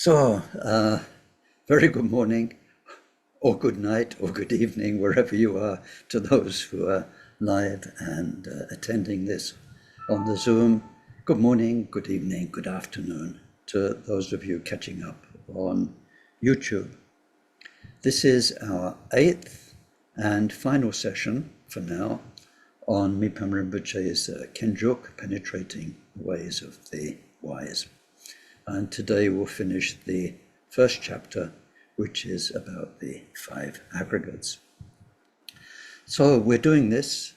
So, very good morning, or good night, or good evening, wherever you are, to those who are live and attending this on the Zoom. Good morning, good evening, good afternoon to those of you catching up on YouTube. This is our 8th and final session for now on Mipam Rinpoche's Kenjuk, Penetrating the Ways of the Wise. And today we'll finish the first chapter, which is about the 5 aggregates. So we're doing this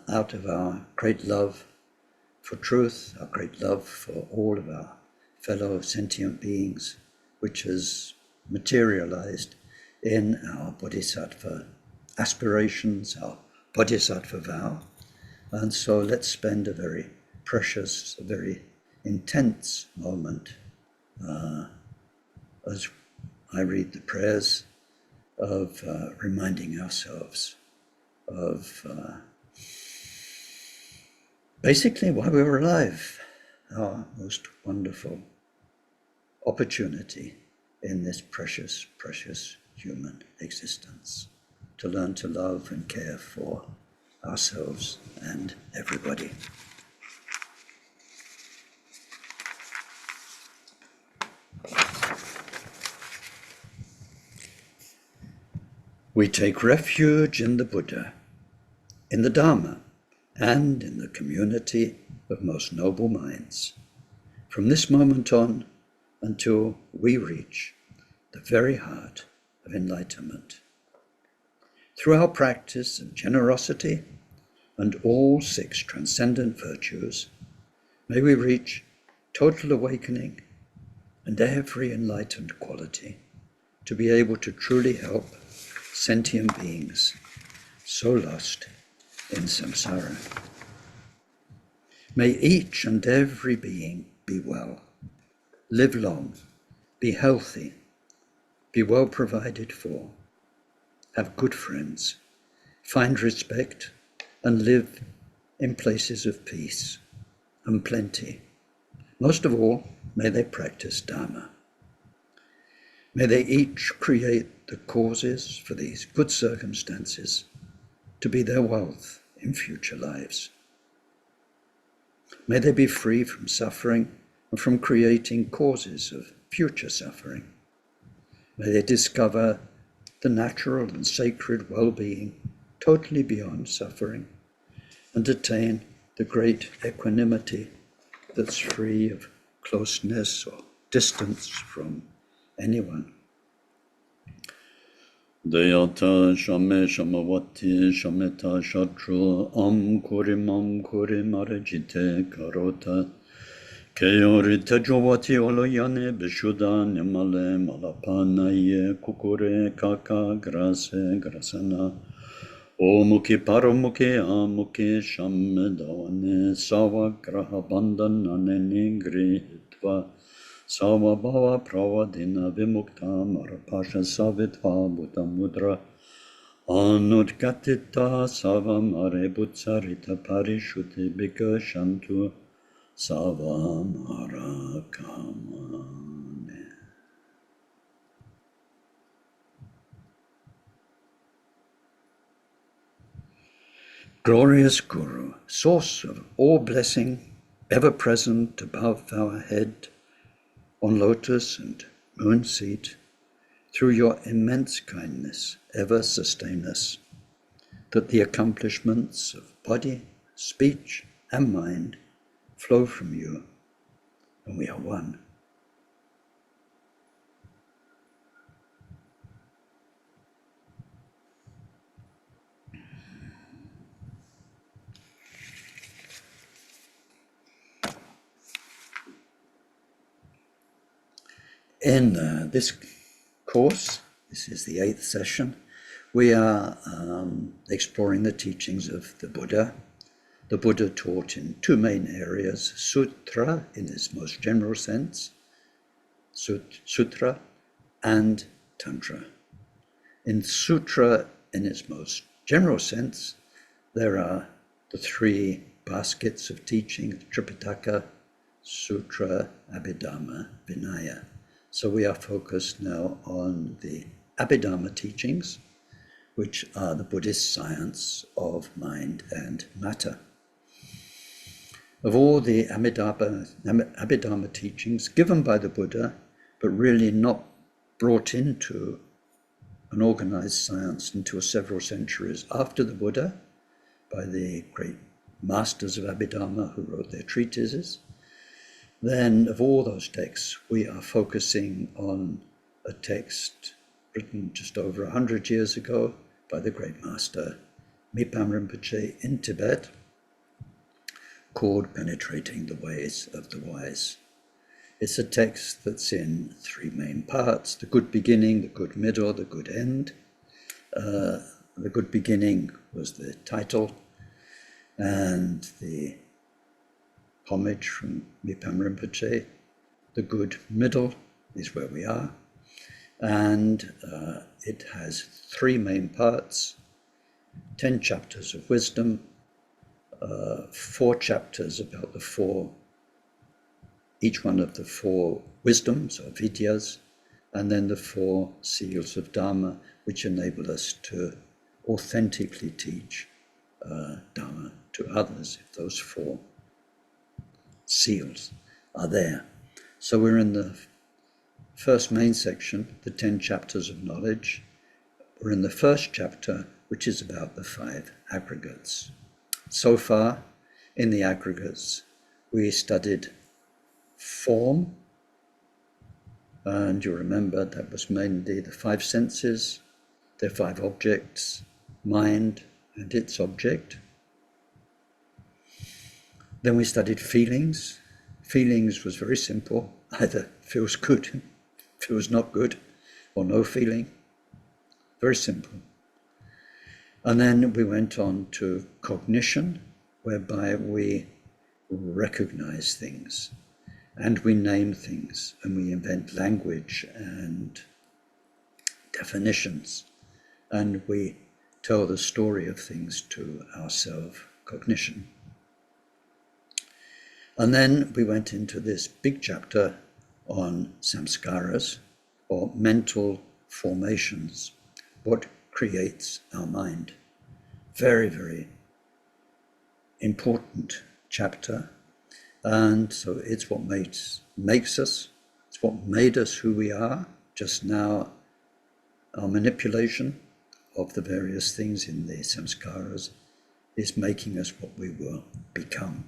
out of our great love for truth, our great love for all of our fellow sentient beings, which has materialized in our bodhisattva aspirations, our bodhisattva vow. And so let's spend a very precious, a very intense moment as I read the prayers of reminding ourselves of basically why we're alive, our most wonderful opportunity in this precious, precious human existence, to learn to love and care for ourselves and everybody. We take refuge in the Buddha, in the Dharma, and in the community of most noble minds, from this moment on until we reach the very heart of enlightenment. Through our practice of generosity and all 6 transcendent virtues, may we reach total awakening and every enlightened quality to be able to truly help sentient beings so lost in samsara. May each and every being be well, live long, be healthy, be well provided for, have good friends, find respect, and live in places of peace and plenty. Most of all, may they practice Dharma. May they each create the causes for these good circumstances to be their wealth in future lives. May they be free from suffering and from creating causes of future suffering. May they discover the natural and sacred well-being totally beyond suffering and attain the great equanimity that's free of closeness or distance from anyone. Dayata shame shamavati shameta shatru kurim arajite karota keyorita jovati oloyane beshuda nemale malapana ye kukure kaka grase grasana omuki paramuki amuki shamedawane sawa graha bandanane grihitva Sava bhava pravadina vimukta marapasha savitva bhuta mudra anudgatita sava mare butsarita parishuti bhika shantu sava mara kamane. Glorious Guru, source of all blessing, ever present above our head, on lotus and moon seat, through your immense kindness, ever sustain us, that the accomplishments of body, speech, and mind flow from you, and we are one. In this course, this is the 8th session, we are exploring the teachings of the Buddha. The Buddha taught in 2 main areas, Sutra in its most general sense, Sutra, and Tantra. In Sutra in its most general sense, there are the 3 baskets of teaching, Tripitaka, Sutra, Abhidharma, Vinaya. So we are focused now on the Abhidharma teachings, which are the Buddhist science of mind and matter. Of all the Abhidharma teachings given by the Buddha, but really not brought into an organized science until several centuries after the Buddha, by the great masters of Abhidharma who wrote their treatises, then of all those texts, we are focusing on a text written just over 100 years ago by the great master Mipam Rinpoche in Tibet, called Penetrating the Ways of the Wise. It's a text that's in three main parts: the good beginning, the good middle, the good end. The good beginning was the title, and the homage from Mipam Rinpoche. The good middle is where we are, and it has three main parts: 10 chapters of wisdom, 4 chapters about each one of the 4 wisdoms or vidyas, and then the 4 seals of Dharma, which enable us to authentically teach Dharma to others, if those 4 seals are there. So we're in the first main section, the 10 chapters of knowledge. We're in the first chapter, which is about the 5 aggregates. So far, in the aggregates, we studied form, and you remember that was mainly the 5 senses, their 5 objects, mind and its object. Then we studied feelings. Feelings was very simple: either feels good, feels not good, or no feeling. Very simple. And then we went on to cognition, whereby we recognize things, and we name things, and we invent language and definitions, and we tell the story of things to ourselves, cognition. And then we went into this big chapter on samskaras, or mental formations, what creates our mind. Very, very important chapter. And so it's what makes us, it's what made us who we are. Just now, our manipulation of the various things in the samskaras is making us what we will become.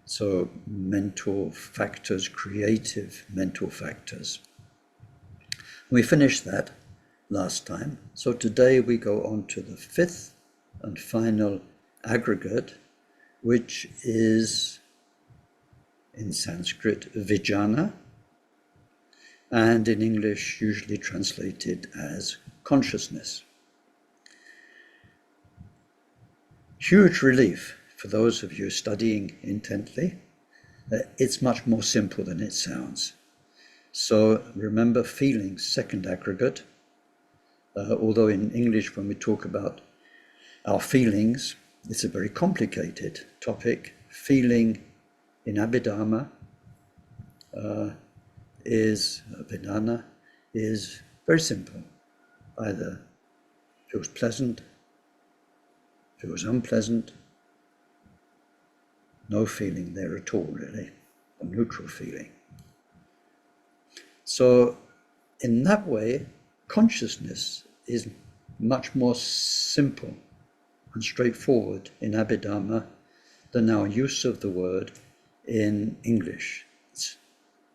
So mental factors, creative mental factors. We finished that last time. So today we go on to the 5th and final aggregate, which is in Sanskrit vijnana, and in English usually translated as consciousness. Huge relief for those of you studying intently. It's much more simple than it sounds. So remember, feelings, second aggregate. Although in English, when we talk about our feelings, it's a very complicated topic. Feeling in Abhidharma Vedana is very simple. Either feels pleasant, feels unpleasant, no feeling there at all, really, a neutral feeling. So in that way, consciousness is much more simple and straightforward in Abhidharma than our use of the word in English.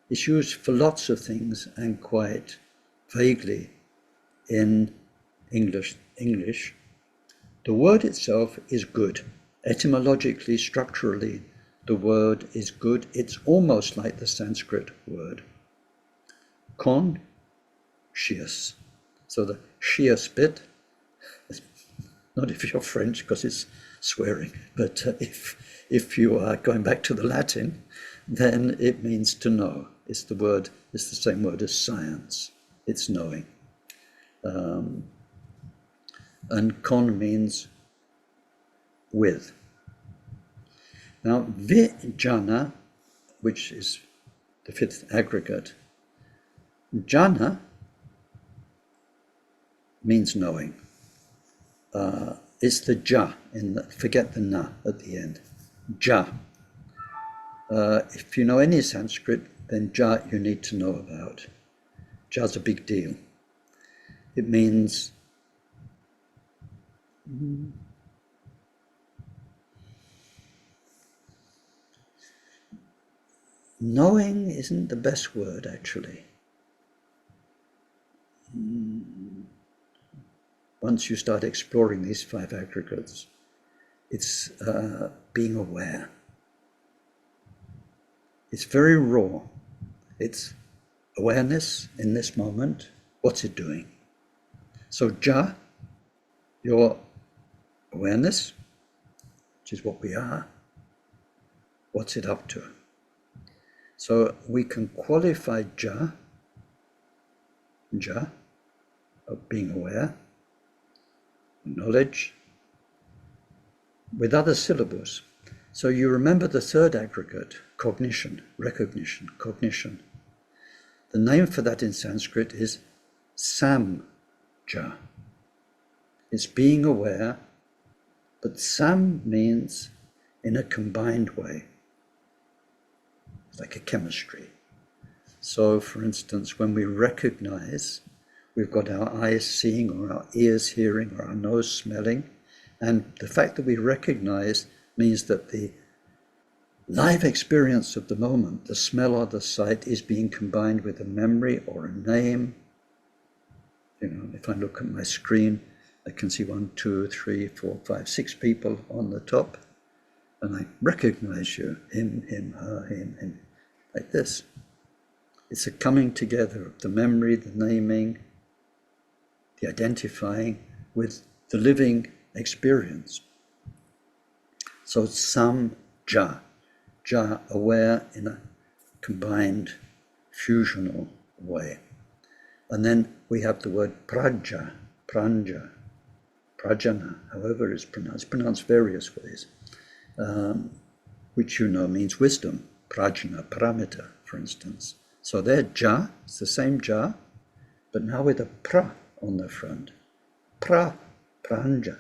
It's used for lots of things and quite vaguely in English. The word itself is good. Etymologically, structurally, the word is good. It's almost like the Sanskrit word. Conscious. So the shius bit, not if you're French because it's swearing, but if you are going back to the Latin, then it means to know. It's the same word as science. It's knowing. And con means with. Now, vijnana, which is the 5th aggregate, Jhana means knowing. It's the ja, forget the na at the end. Ja. If you know any Sanskrit, then ja you need to know about. Ja's a big deal. It means knowing isn't the best word, actually. Once you start exploring these 5 aggregates, it's being aware. It's very raw. It's awareness in this moment. What's it doing? So ja, your awareness, which is what we are, what's it up to? So we can qualify ja, of being aware, knowledge, with other syllables. So you remember the 3rd aggregate, cognition, recognition, cognition. The name for that in Sanskrit is samja. It's being aware, but sam means in a combined way. It's like a chemistry. So, for instance, when we recognize, we've got our eyes seeing, or our ears hearing, or our nose smelling, and the fact that we recognize means that the live experience of the moment, the smell or the sight, is being combined with a memory or a name. If I look at my screen, I can see 1, 2, 3, 4, 5, 6 people on the top, and I recognize you, him, her, him, like this. It's a coming together of the memory, the naming, the identifying with the living experience. So it's samja, aware in a combined, fusional way. And then we have the word prajna, prajana, however it's pronounced various ways, which means wisdom, prajna, paramita, for instance. So there, ja, it's the same ja, but now with a pra on the front. Pranja,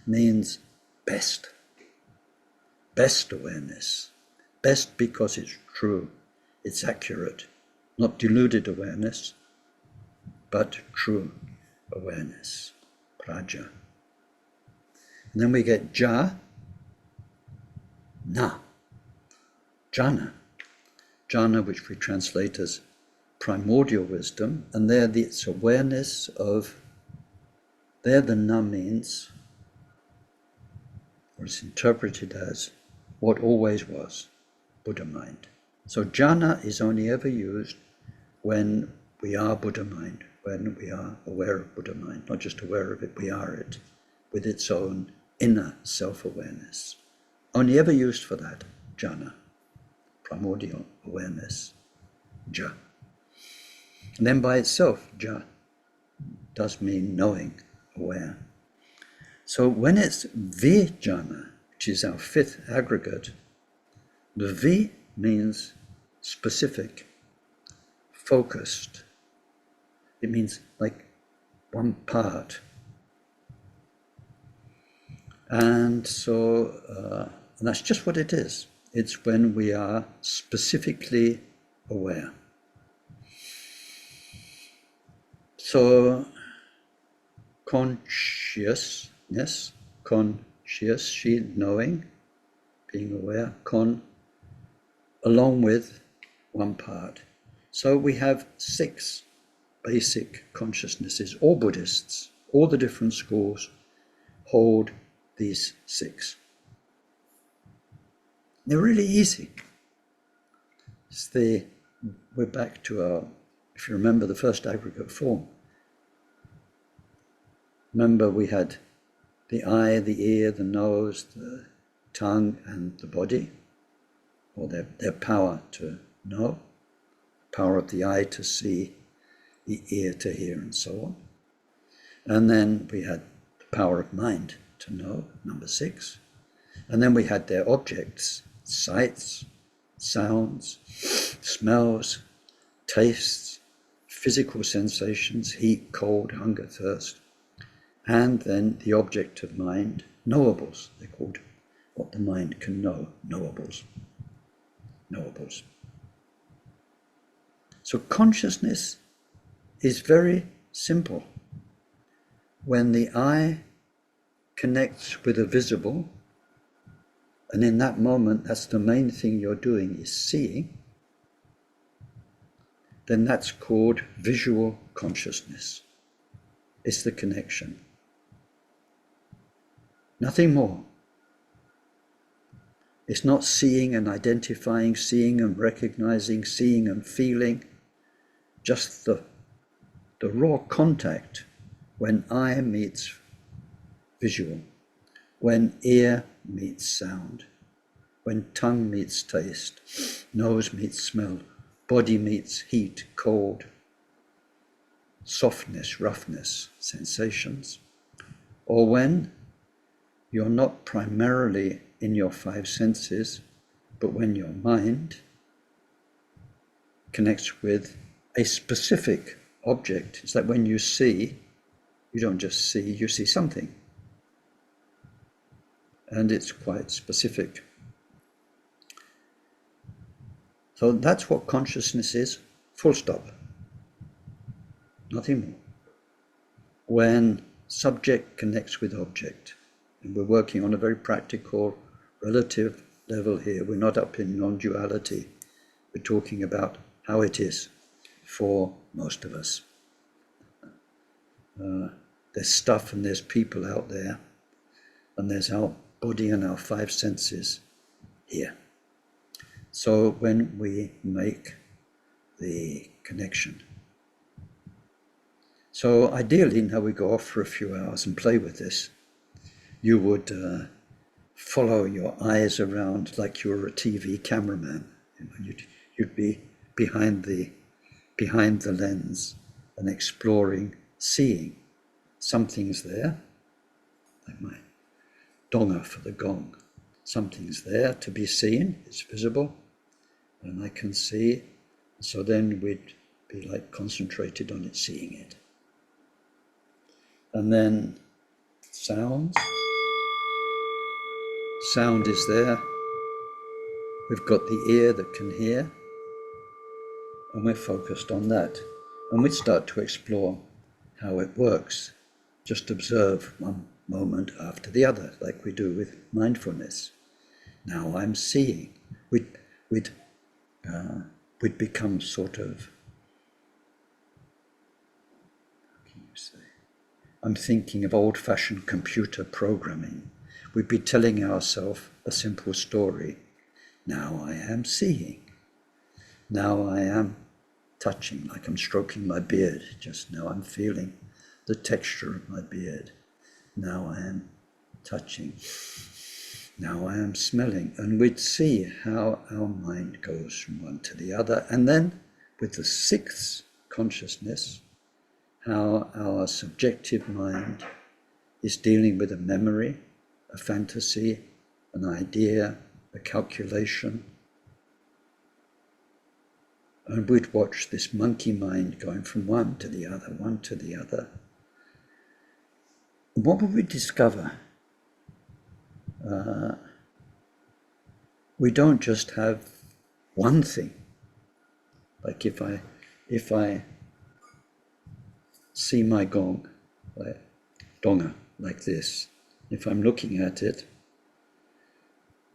means best awareness. Best because it's true, it's accurate, not deluded awareness, but true awareness, praja. And then we get ja, na, jhana, which we translate as primordial wisdom, and there it's awareness of, there the na means, or it's interpreted as what always was, Buddha mind. So jhana is only ever used when we are Buddha mind, when we are aware of Buddha mind, not just aware of it, we are it, with its own inner self-awareness. Only ever used for that, jhana, primordial awareness, ja. And then by itself, ja does mean knowing, aware. So when it's vijnana, which is our 5th aggregate, the vi means specific, focused. It means like one part. And so and that's just what it is. It's when we are specifically aware. So consciousness, knowing, being aware, along with one part. So we have 6 basic consciousnesses. All Buddhists, all the different schools hold these 6. They're really easy. We're back to our, if you remember the first aggregate form. Remember we had the eye, the ear, the nose, the tongue, and the body, or their power to know, power of the eye to see, the ear to hear, and so on. And then we had the power of mind to know, number 6. And then we had their objects, sights, sounds, smells, tastes, physical sensations, heat, cold, hunger, thirst, and then the object of mind, knowables. They're called what the mind can know, knowables. Knowables. So consciousness is very simple. When the eye connects with the visible, and in that moment that's the main thing you're doing is seeing, then that's called visual consciousness. It's the connection. Nothing more. It's not seeing and identifying, seeing and recognizing, seeing and feeling. Just the raw contact when eye meets visual, when ear meets sound, when tongue meets taste, nose meets smell, body meets heat, cold, softness, roughness, sensations, or when you're not primarily in your five senses, but when your mind connects with a specific object. It's like when you see, you don't just see, you see something. And it's quite specific. So that's what consciousness is, full stop. Nothing more. When subject connects with object, and we're working on a very practical, relative level here. We're not up in non-duality. We're talking about how it is for most of us. There's stuff and there's people out there, and there's our body and our five senses here. So when we make the connection. So ideally, now we go off for a few hours and play with this. You would follow your eyes around like you were a TV cameraman. You'd be behind the lens and exploring, seeing something's there, like my donga for the gong. Something's there to be seen, it's visible, and I can see. So then we'd be like concentrated on it, seeing it. And then sounds. Sound is there. We've got the ear that can hear, and we're focused on that. And we start to explore how it works. Just observe one moment after the other, like we do with mindfulness. Now I'm seeing. We'd become sort of, how can you say? I'm thinking of old-fashioned computer programming. We'd be telling ourselves a simple story. Now I am seeing. Now I am touching, like I'm stroking my beard. Just now I'm feeling the texture of my beard. Now I am touching. Now I am smelling. And we'd see how our mind goes from one to the other. And then with the sixth consciousness, how our subjective mind is dealing with a memory, a fantasy, an idea, a calculation. And we'd watch this monkey mind going from one to the other, one to the other. What would we discover? We don't just have one thing. Like if I see my gong, like donga, like this, if I'm looking at it,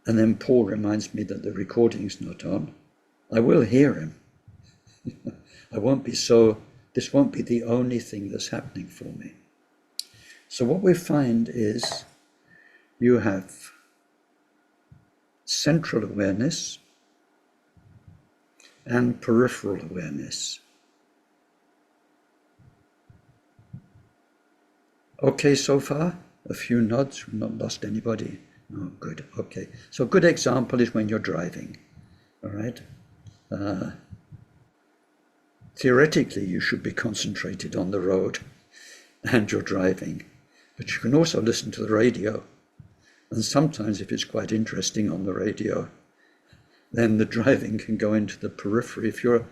and then Paul reminds me that the recording's not on, I will hear him. This won't be the only thing that's happening for me. So what we find is you have central awareness and peripheral awareness. Okay so far? A few nods, we've not lost anybody. Oh, good, okay. So a good example is when you're driving, all right? Theoretically, you should be concentrated on the road and you're driving, but you can also listen to the radio. And sometimes if it's quite interesting on the radio, then the driving can go into the periphery. If you're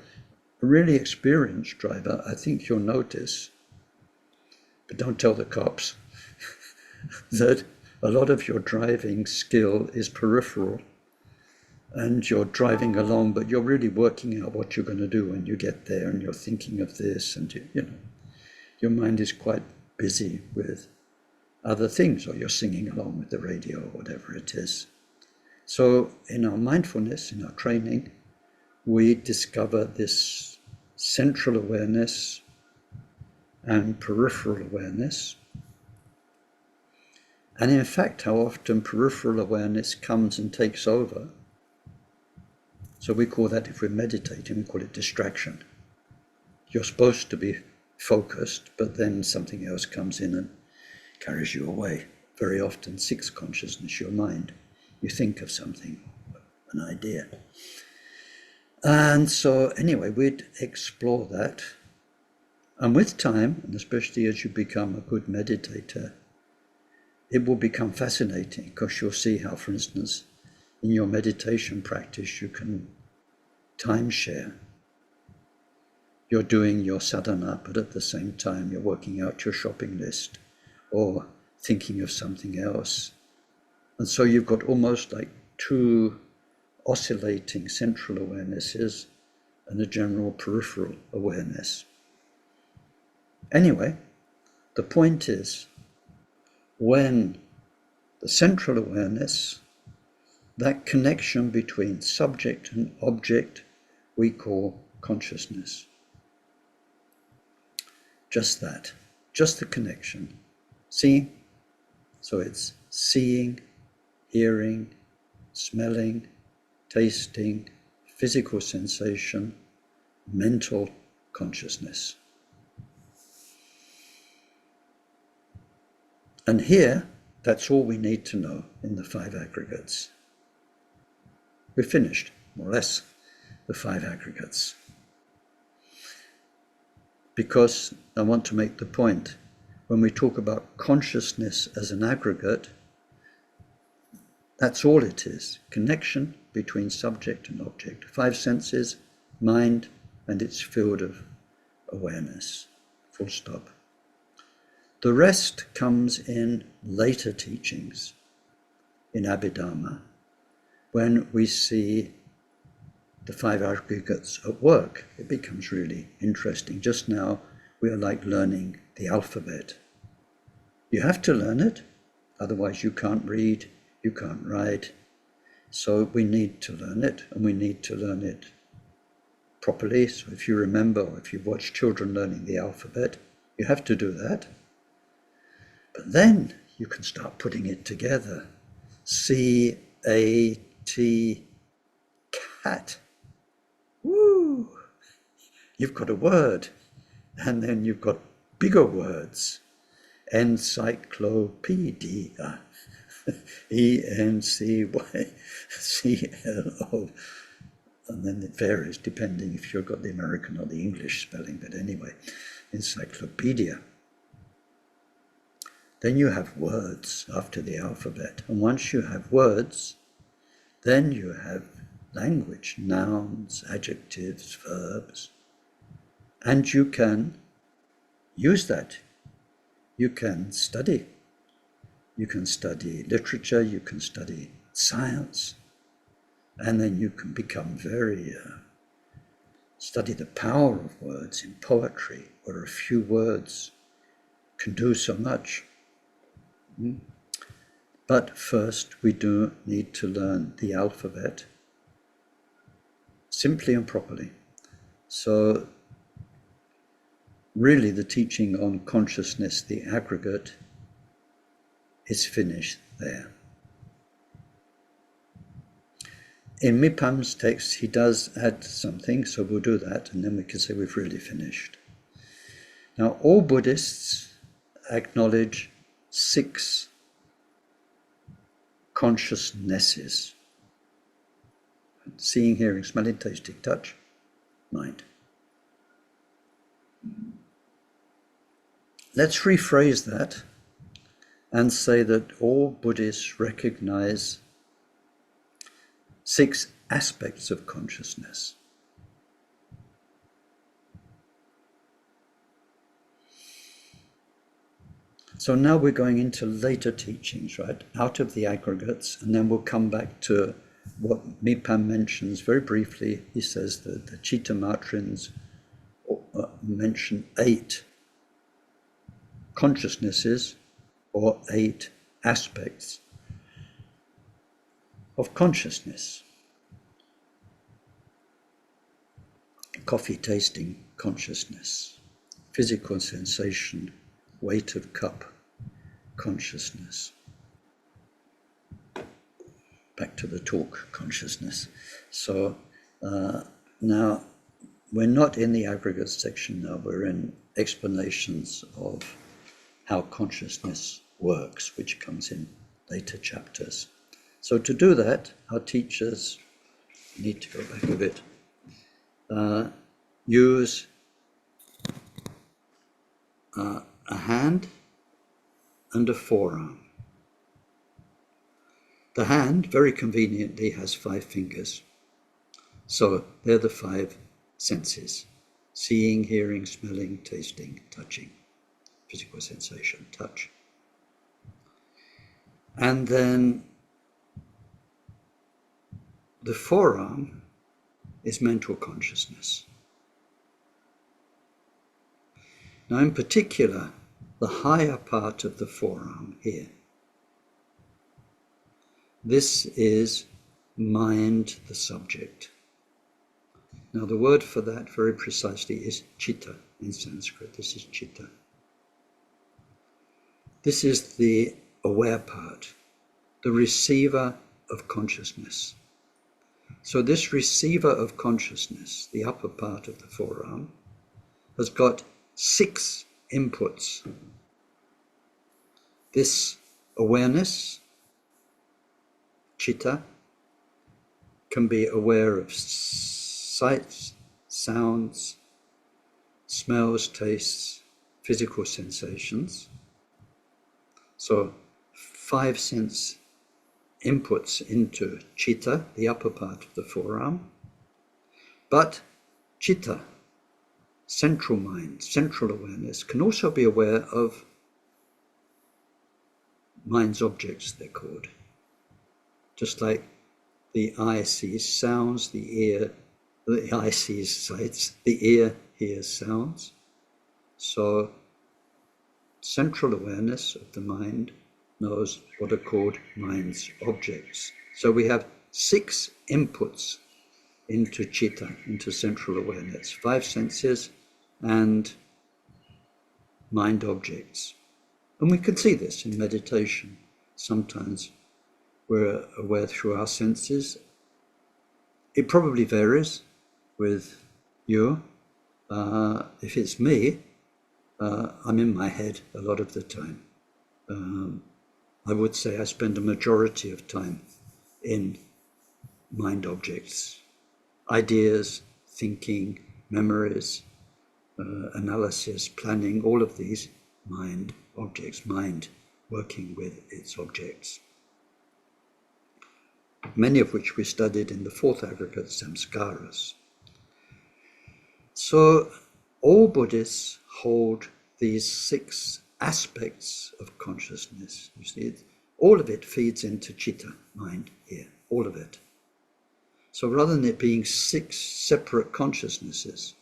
a really experienced driver, I think you'll notice, but don't tell the cops, that a lot of your driving skill is peripheral, and you're driving along, but you're really working out what you're going to do when you get there, and you're thinking of this, and your mind is quite busy with other things, or you're singing along with the radio, or whatever it is. So in our mindfulness, in our training, we discover this central awareness and peripheral awareness. And in fact, how often peripheral awareness comes and takes over. So we call that, if we're meditating, we call it distraction. You're supposed to be focused, but then something else comes in and carries you away. Very often, sixth consciousness, your mind. You think of something, an idea. And so anyway, we'd explore that. And with time, and especially as you become a good meditator, it will become fascinating, because you'll see how, for instance, in your meditation practice, you can time share. You're doing your sadhana, but at the same time, you're working out your shopping list or thinking of something else. And so you've got almost like two oscillating central awarenesses and a general peripheral awareness. Anyway, the point is, when the central awareness, that connection between subject and object, we call consciousness. Just that, just the connection. See? So it's seeing, hearing, smelling, tasting, physical sensation, mental consciousness. And here, that's all we need to know in the 5 aggregates. We're finished, more or less, the 5 aggregates. Because I want to make the point, when we talk about consciousness as an aggregate, that's all it is, connection between subject and object. 5 senses, mind, and its field of awareness, full stop. The rest comes in later teachings, in Abhidharma, when we see the 5 aggregates at work. It becomes really interesting. Just now, we are like learning the alphabet. You have to learn it, otherwise you can't read, you can't write. So we need to learn it, and we need to learn it properly. So if you remember, or if you've watched children learning the alphabet, you have to do that. But then you can start putting it together. C-A-T, cat. Woo! You've got a word. And then you've got bigger words. Encyclopedia. E-N-C-Y-C-L-O. And then it varies depending if you've got the American or the English spelling. But anyway, encyclopedia. Then you have words after the alphabet. And once you have words, then you have language, nouns, adjectives, verbs. And you can use that. You can study. You can study literature, you can study science. And then you can become very, study the power of words in poetry, where a few words can do so much. But first, we do need to learn the alphabet simply and properly. So really the teaching on consciousness, the aggregate, is finished there. In Mipam's text, he does add something, so we'll do that, and then we can say we've really finished. Now, all Buddhists acknowledge 6 consciousnesses: seeing, hearing, smelling, tasting, touch, mind. Let's rephrase that and say that all Buddhists recognize 6 aspects of consciousness. So now we're going into later teachings, right? Out of the aggregates, and then we'll come back to what Mipam mentions very briefly. He says that the Chitta Matrins mention 8 consciousnesses or 8 aspects of consciousness. Coffee tasting consciousness, physical sensation, weight of cup consciousness. Back to the talk consciousness. So now we're not in the aggregate section now, we're in explanations of how consciousness works, which comes in later chapters. So to do that, our teachers need to go back a bit. Use a hand and a forearm. The hand, very conveniently, has 5 fingers. So they're the 5 senses: seeing, hearing, smelling, tasting, touching, physical sensation, touch. And then the forearm is mental consciousness. Now, in particular, the higher part of the forearm here, this is mind, the subject. Now, the word for that very precisely is chitta in Sanskrit. This is chitta. This is the aware part, the receiver of consciousness. So this receiver of consciousness, the upper part of the forearm, has got 6 inputs. This awareness, chitta, can be aware of sights, sounds, smells, tastes, physical sensations. So 5 sense inputs into chitta, the upper part of the forearm. But chitta, central mind, central awareness, can also be aware of mind's objects, they're called. Just like the eye sees sounds, the eye sees sights, the ear hears sounds. So central awareness of the mind knows what are called mind's objects. So we have 6 inputs into chitta, into central awareness: 5 senses and mind objects. And we can see this in meditation. Sometimes we're aware through our senses. It probably varies with you. If it's me, I'm in my head a lot of the time. I would say I spend a majority of time in mind objects, ideas, thinking, memories, analysis, planning, all of these mind objects, mind working with its objects. Many of which we studied in the 4th aggregate, samskaras. So all Buddhists hold these 6 aspects of consciousness. You see, all of it feeds into chitta, mind here, all of it. So rather than it being 6 separate consciousnesses,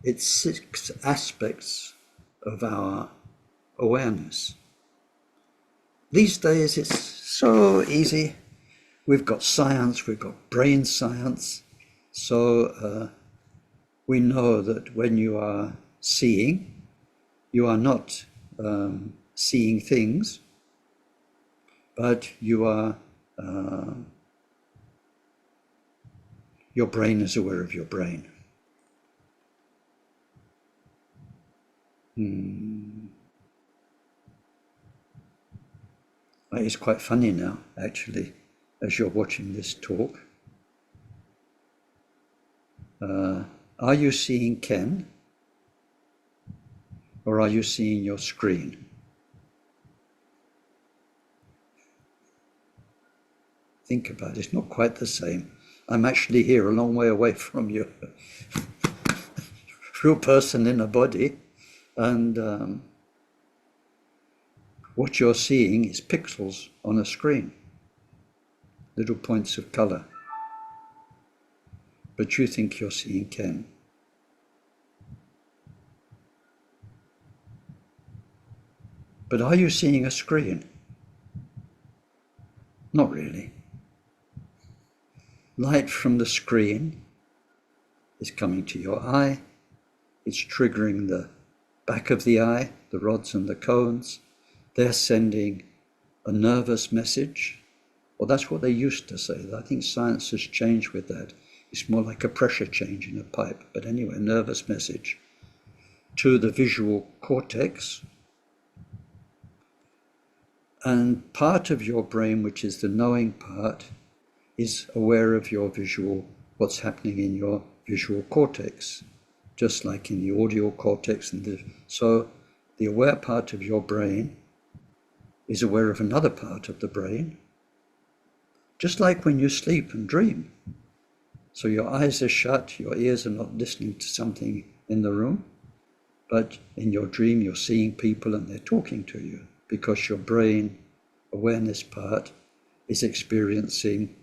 it's 6 aspects of our awareness. These days it's so easy. We've got science, we've got brain science. So we know that when you are seeing, you are not seeing things, but you are, your brain is aware of your brain. It's quite funny now, actually, as you're watching this talk. Are you seeing Ken? Or are you seeing your screen? Think about it, it's not quite the same. I'm actually here a long way away from you. Real person in a body. And What you're seeing is pixels on a screen, little points of color. But you think you're seeing Ken. But are you seeing a screen? Not really. Light from the screen is coming to your eye. It's triggering the back of the eye, the rods and the cones. They're sending a nervous message. Well, that's what they used to say. I think science has changed with that. It's more like a pressure change in a pipe. But anyway, a nervous message to the visual cortex. And part of your brain, which is the knowing part, is aware of your visual, what's happening in your visual cortex, just like in the audio cortex. So the aware part of your brain is aware of another part of the brain, just like when you sleep and dream. So your eyes are shut, your ears are not listening to something in the room, but in your dream you're seeing people and they're talking to you, because your brain awareness part is experiencing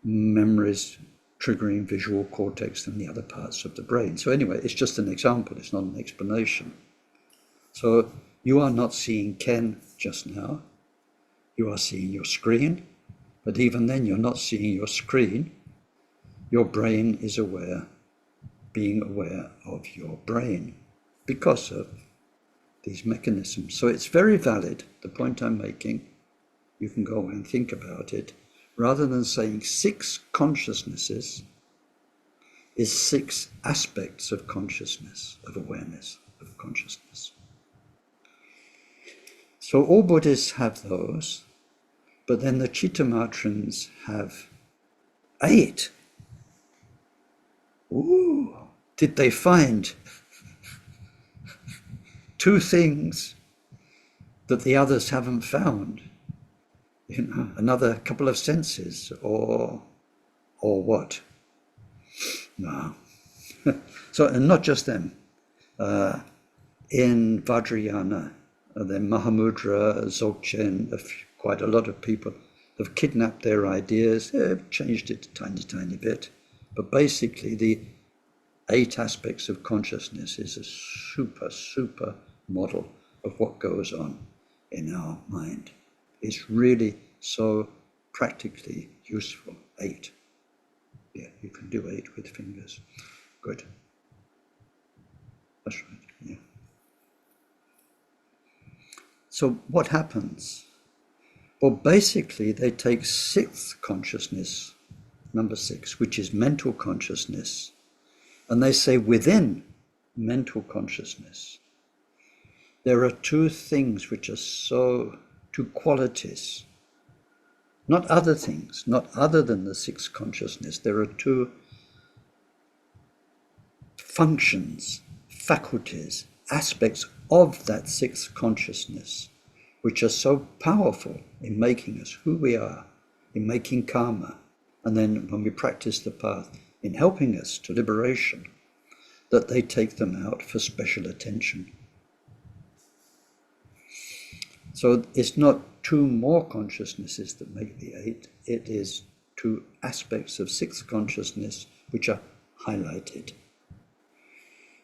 memories triggering visual cortex and the other parts of the brain. So anyway, it's just an example, it's not an explanation. So you are not seeing Ken just now, you are seeing your screen, but even then you're not seeing your screen. Your brain is aware, being aware of your brain because of these mechanisms. So it's very valid, the point I'm making. You can go and think about it. Rather than saying 6 consciousnesses, is 6 aspects of consciousness, of awareness, of consciousness. So all Buddhists have those, but then the Chittamatrans have 8. Ooh, did they find 2 things that the others haven't found? You know, another couple of senses, or what? No. So, and not just them. In Vajrayana, then Mahamudra, Dzogchen, quite a lot of people have kidnapped their ideas, they've changed it a tiny, tiny bit. But basically, the 8 aspects of consciousness is a super, super model of what goes on in our mind. It's really so practically useful. 8. Yeah, you can do 8 with fingers. Good. That's right, yeah. So what happens? Well, basically, they take 6th consciousness, number 6, which is mental consciousness, and they say within mental consciousness, there are 2 things which are so, 2 qualities, not other things, not other than the 6th consciousness. There are 2 functions, faculties, aspects of that 6th consciousness, which are so powerful in making us who we are, in making karma, and then when we practice the path, in helping us to liberation, that they take them out for special attention. So it's not 2 more consciousnesses that make the 8, it is 2 aspects of 6th consciousness which are highlighted.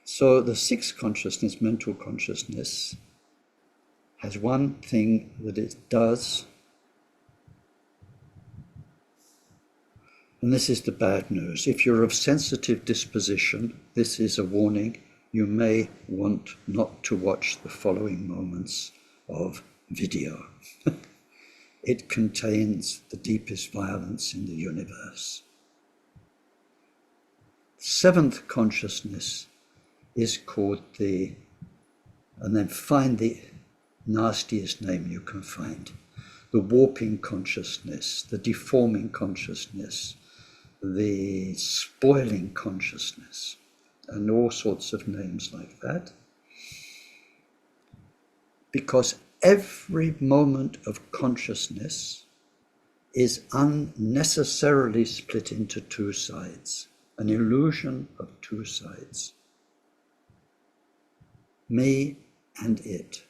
So the 6th consciousness, mental consciousness, has one thing that it does, and this is the bad news. If you're of sensitive disposition, this is a warning. You may want not to watch the following moments of video. It contains the deepest violence in the universe. 7th consciousness is called and then find the nastiest name you can find, the warping consciousness, the deforming consciousness, the spoiling consciousness, and all sorts of names like that. Because every moment of consciousness is unnecessarily split into 2 sides, an illusion of 2 sides. Me and it.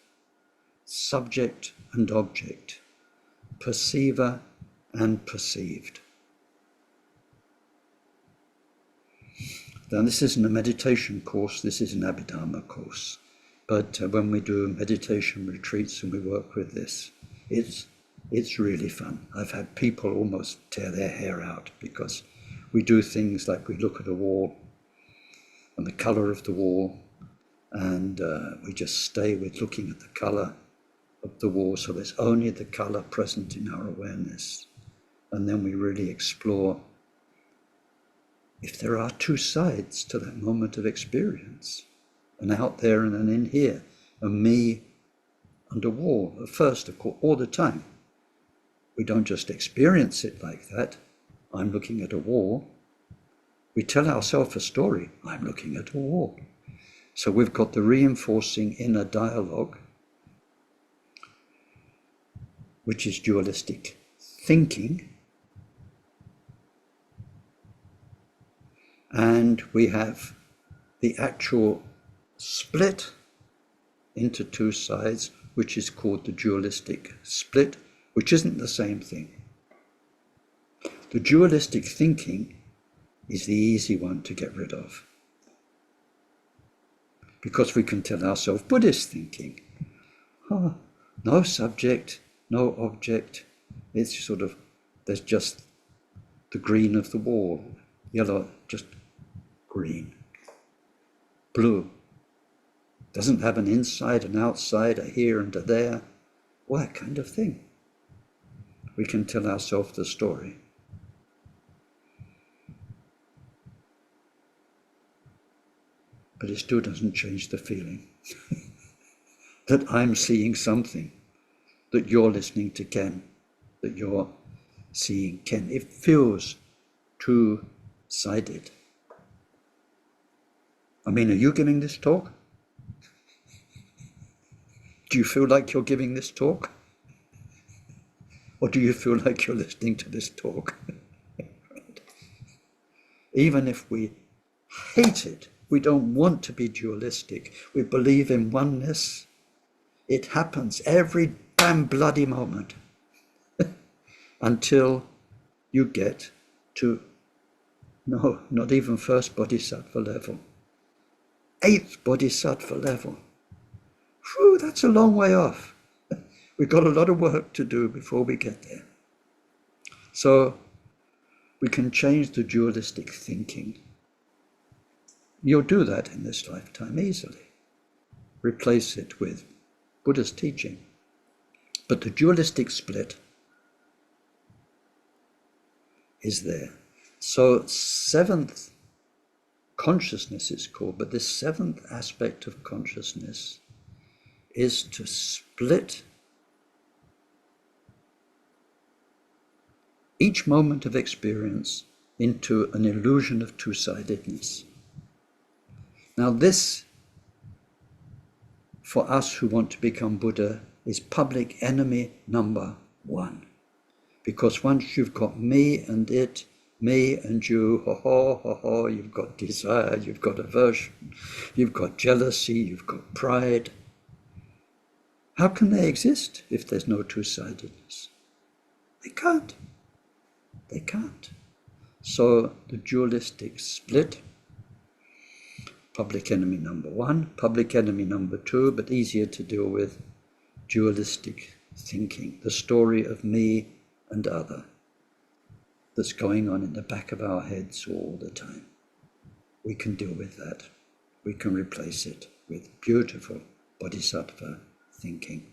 subject and object, perceiver and perceived. Now, this isn't a meditation course, this is an Abhidharma course. But when we do meditation retreats and we work with this, it's really fun. I've had people almost tear their hair out because we do things like we look at a wall and the color of the wall, and we just stay with looking at the color of the wall, so there's only the color present in our awareness. And then we really explore if there are two sides to that moment of experience, an out there and an in here, a me and a wall. At first, of course, all the time. We don't just experience it like that. I'm looking at a wall. We tell ourselves a story. I'm looking at a wall. So we've got the reinforcing inner dialogue, which is dualistic thinking. And we have the actual split into two sides, which is called the dualistic split, which isn't the same thing. The dualistic thinking is the easy one to get rid of, because we can tell ourselves Buddhist thinking. Oh, no subject, no object. It's sort of, there's just the green of the wall, yellow, just green. Blue doesn't have an inside and outside, a here and a there. Well, that kind of thing. We can tell ourselves the story. But it still doesn't change the feeling that I'm seeing something, that you're listening to Ken, that you're seeing Ken. It feels two-sided. I mean, are you giving this talk? Do you feel like you're giving this talk? Or do you feel like you're listening to this talk? Right. Even if we hate it, we don't want to be dualistic, we believe in oneness, it happens every damn bloody moment until you get to, no, not even first bodhisattva level, 8th bodhisattva level. Whew, that's a long way off. We've got a lot of work to do before we get there. So we can change the dualistic thinking. You'll do that in this lifetime easily. Replace it with Buddha's teaching. But the dualistic split is there. So 7th consciousness is called, but this 7th aspect of consciousness is to split each moment of experience into an illusion of two-sidedness. Now this, for us who want to become Buddha, is public enemy number 1. Because once you've got me and it, me and you, you've got desire, you've got aversion, you've got jealousy, you've got pride. How can they exist if there's no two-sidedness? They can't. They can't. So the dualistic split, public enemy number 1, public enemy number 2, but easier to deal with, dualistic thinking, the story of me and other that's going on in the back of our heads all the time. We can deal with that. We can replace it with beautiful bodhisattva thinking.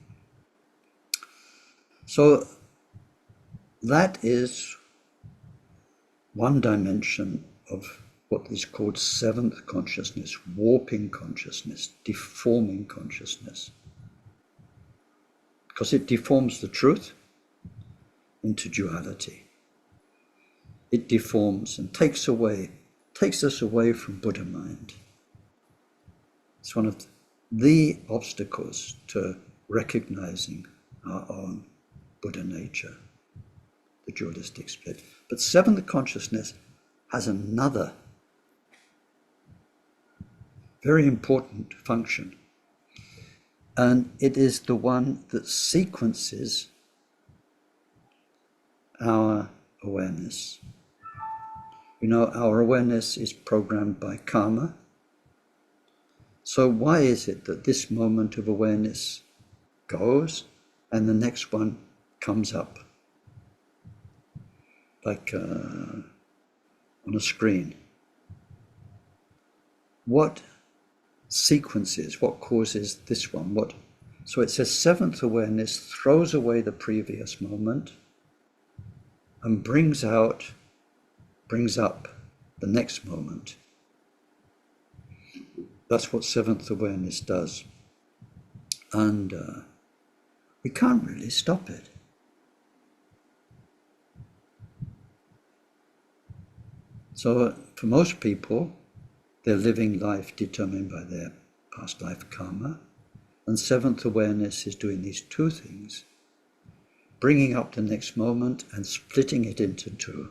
So that is one dimension of what is called 7th consciousness, warping consciousness, deforming consciousness. Because it deforms the truth into duality. It deforms and takes us away from Buddha mind. It's one of the obstacles to recognizing our own Buddha nature, the dualistic split. But 7th consciousness has another very important function, And it is the one that sequences our awareness. You know, our awareness is programmed by karma. So why is it that this moment of awareness goes and the next one comes up? Like on a screen. What sequences, what causes this one? So it says seventh awareness throws away the previous moment and brings up the next moment. That's what seventh awareness does. And we can't really stop it. So for most people, they're living life determined by their past life karma. And seventh awareness is doing these two things, bringing up the next moment and splitting it into two.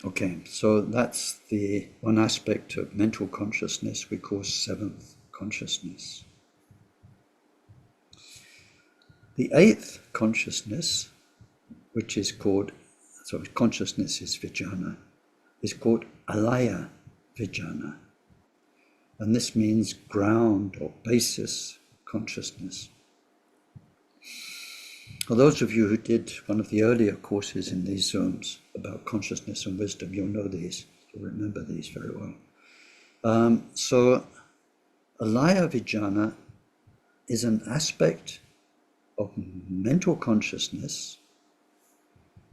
Okay, so that's the one aspect of mental consciousness we call seventh consciousness. The eighth consciousness, which is called, so consciousness is vijnana, is called alaya vijnana. And this means ground or basis consciousness. For those of you who did one of the earlier courses in these Zooms about consciousness and wisdom, you'll know these, you'll remember these very well. So alaya vijnana is an aspect of mental consciousness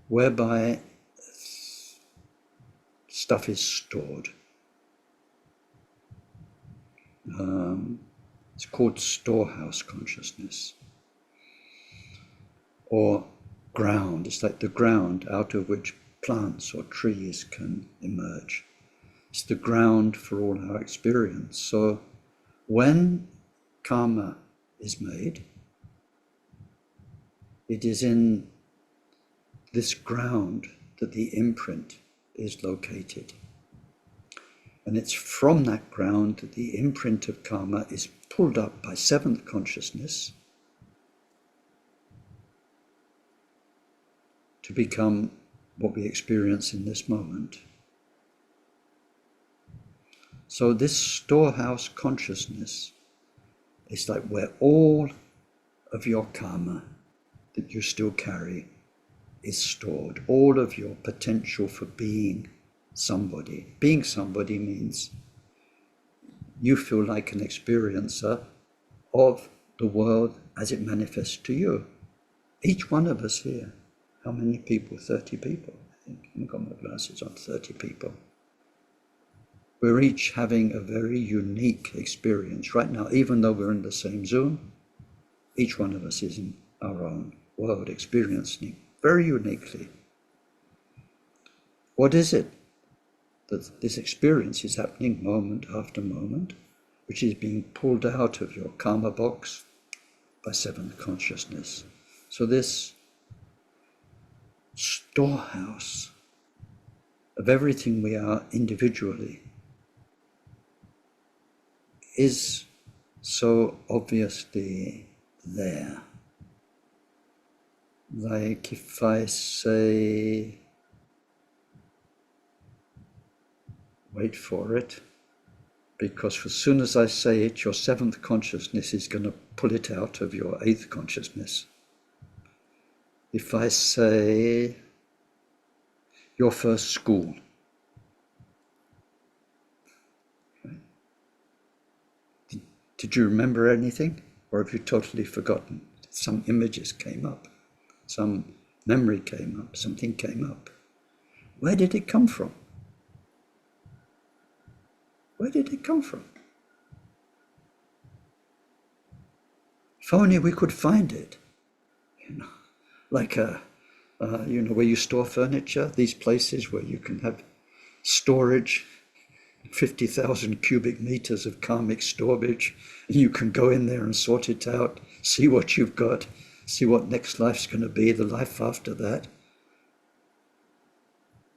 whereby stuff is stored. It's called storehouse consciousness, or ground. It's like the ground out of which plants or trees can emerge. It's the ground for all our experience. So when karma is made, it is in this ground that the imprint is located. And it's from that ground that the imprint of karma is pulled up by seventh consciousness to become what we experience in this moment. So this storehouse consciousness is like where all of your karma that you still carry is stored. All of your potential for being somebody. Being somebody means you feel like an experiencer of the world as it manifests to you. Each one of us here. How many people? 30 people, I think. I've got my glasses on. 30 people. We're each having a very unique experience right now, even though we're in the same Zoom. Each one of us is in our own world, experiencing very uniquely. What is it that this experience is happening moment after moment, which is being pulled out of your karma box by seventh consciousness? So this storehouse of everything we are individually is so obviously there. Like if I say, wait for it, because as soon as I say it, your seventh consciousness is going to pull it out of your eighth consciousness. If I say your first school, right? Did you remember anything, or have you totally forgotten? Some images came up, some memory came up, something came up. Where did it come from? Where did it come from? If only we could find it, like where you store furniture, these places where you can have storage, 50,000 cubic meters of karmic storage, and you can go in there and sort it out, see what you've got, see what next life's going to be, the life after that.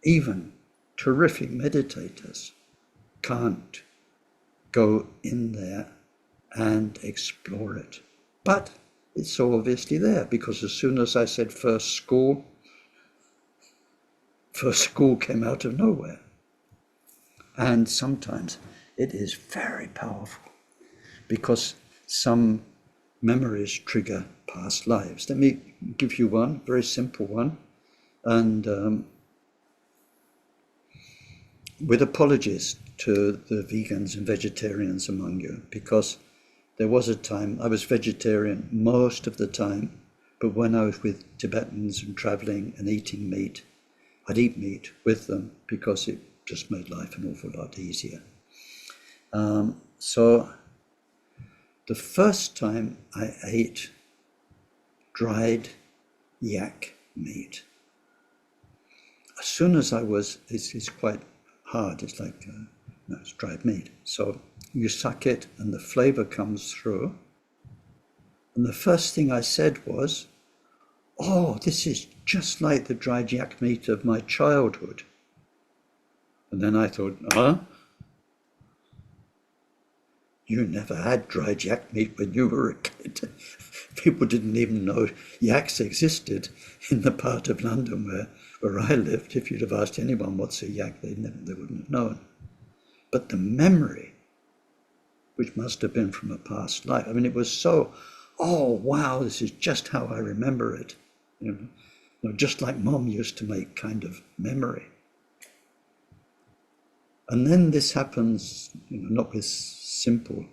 Even terrific meditators can't go in there and explore it. But it's so obviously there, because as soon as I said first school came out of nowhere. And sometimes it is very powerful, because some memories trigger past lives. Let me give you one, very simple one, and with apologies to the vegans and vegetarians among you, because there was a time I was vegetarian most of the time, but when I was with Tibetans and traveling and eating meat, I'd eat meat with them because it just made life an awful lot easier. So the first time I ate dried yak meat, as soon as it's quite hard, it's like, it's dried meat. So you suck it and the flavor comes through. And the first thing I said was, oh, this is just like the dried yak meat of my childhood. And then I thought, you never had dried yak meat when you were a kid. People didn't even know yaks existed in the part of London where I lived. If you'd have asked anyone what's a yak, they wouldn't have known. But the memory, which must have been from a past life, I mean, it was so, oh, wow, this is just how I remember it. Just like Mom used to make kind of memory. And then this happens, not with simple,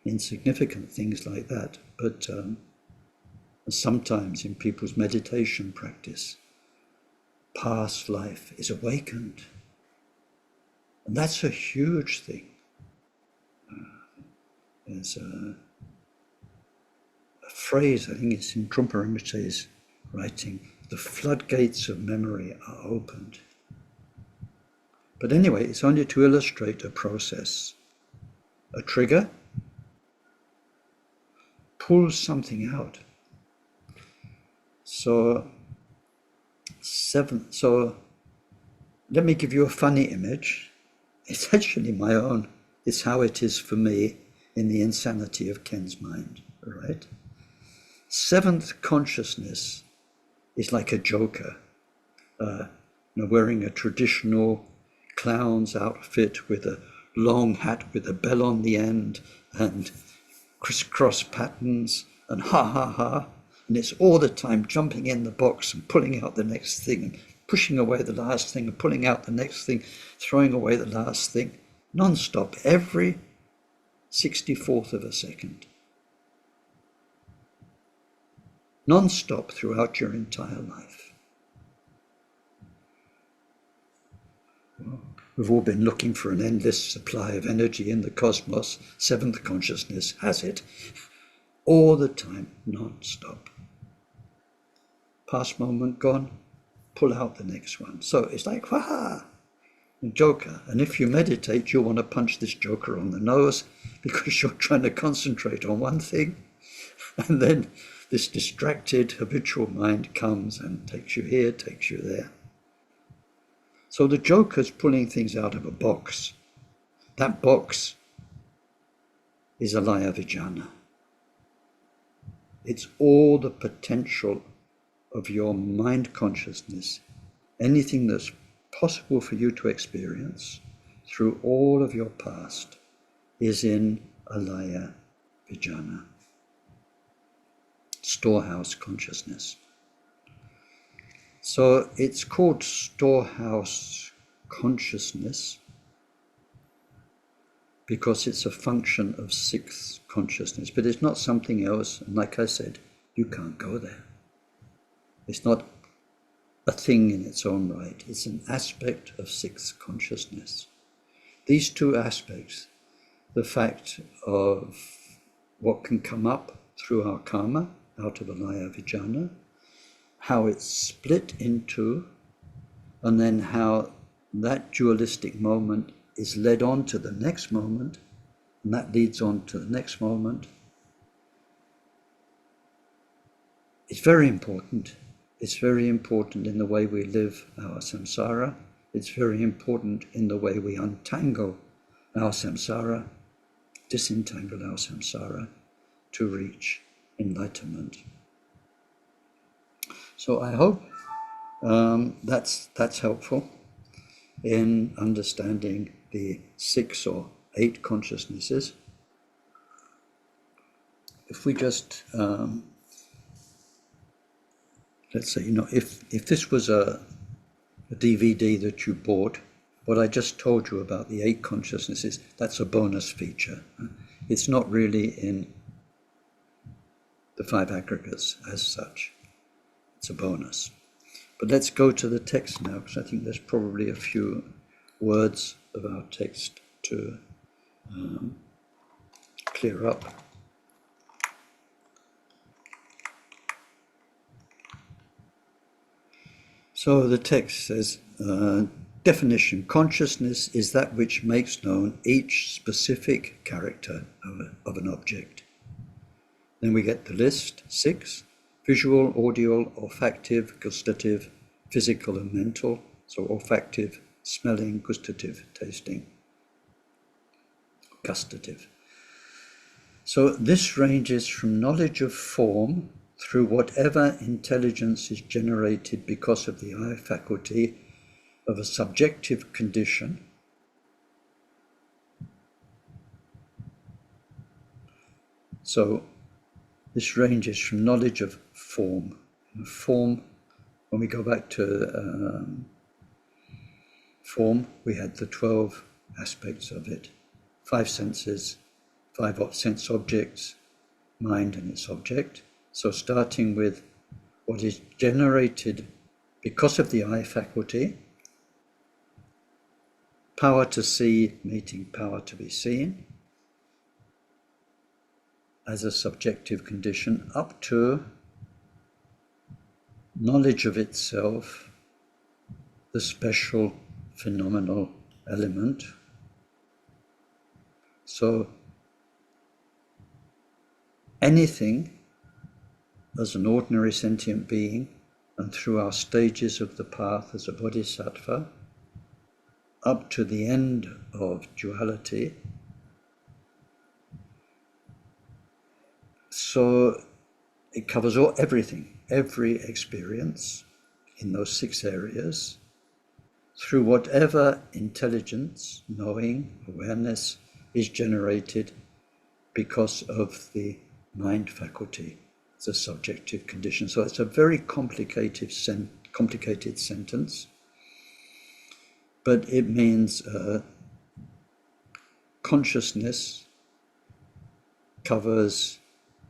insignificant things like that, but sometimes in people's meditation practice, past life is awakened. And that's a huge thing. There's a phrase, I think it's in Trungpa Rinpoche's writing, the floodgates of memory are opened. But anyway, it's only to illustrate a process. A trigger pulls something out. So let me give you a funny image. It's actually my own. It's how it is for me in the insanity of Ken's mind, right? Seventh consciousness is like a joker, wearing a traditional clown's outfit with a long hat with a bell on the end and crisscross patterns and ha ha ha. And it's all the time jumping in the box and pulling out the next thing, and pushing away the last thing and pulling out the next thing, throwing away the last thing, non-stop, every 64th of a second. Non-stop throughout your entire life. Well, we've all been looking for an endless supply of energy in the cosmos. Seventh consciousness has it. All the time, non-stop. Past moment gone, pull out the next one. So it's like, wah, joker. And if you meditate, you'll want to punch this joker on the nose because you're trying to concentrate on one thing. And then this distracted, habitual mind comes and takes you here, takes you there. So the joker's pulling things out of a box. That box is alaya vijnana. It's all the potential of your mind consciousness, anything that's possible for you to experience through all of your past is in alaya vijnana, storehouse consciousness. So it's called storehouse consciousness because it's a function of sixth consciousness, but it's not something else. And like I said, you can't go there. It's not a thing in its own right. It's an aspect of sixth consciousness. These two aspects, the fact of what can come up through our karma, out of alaya vijnana, how it's split into, and then how that dualistic moment is led on to the next moment, and that leads on to the next moment. It's very important. It's very important in the way we live our samsara. It's very important in the way we untangle our samsara. disentangle our samsara to reach enlightenment. So I hope that's helpful in understanding the 6 or 8 consciousnesses. If we just, let's say, if this was a DVD that you bought, what I just told you about the 8 consciousnesses, that's a bonus feature. It's not really in the 5 aggregates as such. It's a bonus. But let's go to the text now, because I think there's probably a few words of our text to clear up. So the text says, definition: consciousness is that which makes known each specific character of an object. Then we get the list, 6, visual, audio, olfactive, gustative, physical and mental. So olfactive, smelling, gustative, tasting, gustative. So this ranges from knowledge of form through whatever intelligence is generated because of the eye faculty of a subjective condition, so this ranges from knowledge of form. Form, when we go back to form, we had the 12 aspects of it. 5 senses, 5 sense objects, mind and its object. So starting with what is generated because of the eye faculty, power to see meeting power to be seen, as a subjective condition, up to knowledge of itself, the special phenomenal element. So anything as an ordinary sentient being, and through our stages of the path as a bodhisattva, up to the end of duality. So it covers everything, every experience in those 6 areas, through whatever intelligence, knowing, awareness is generated because of the mind faculty. It's a subjective condition. So it's a very complicated sentence, but it means consciousness covers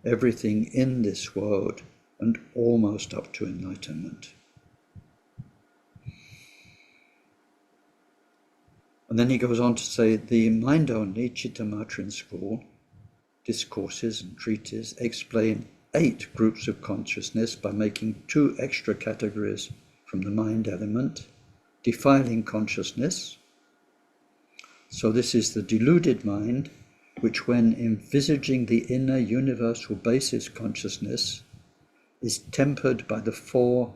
everything in this world and almost up to enlightenment. And then he goes on to say, the mind-only Chittamatra school discourses and treatises explain 8 groups of consciousness by making 2 extra categories from the mind element, defiling consciousness. So this is the deluded mind, which when envisaging the inner universal basis consciousness is tempered by the 4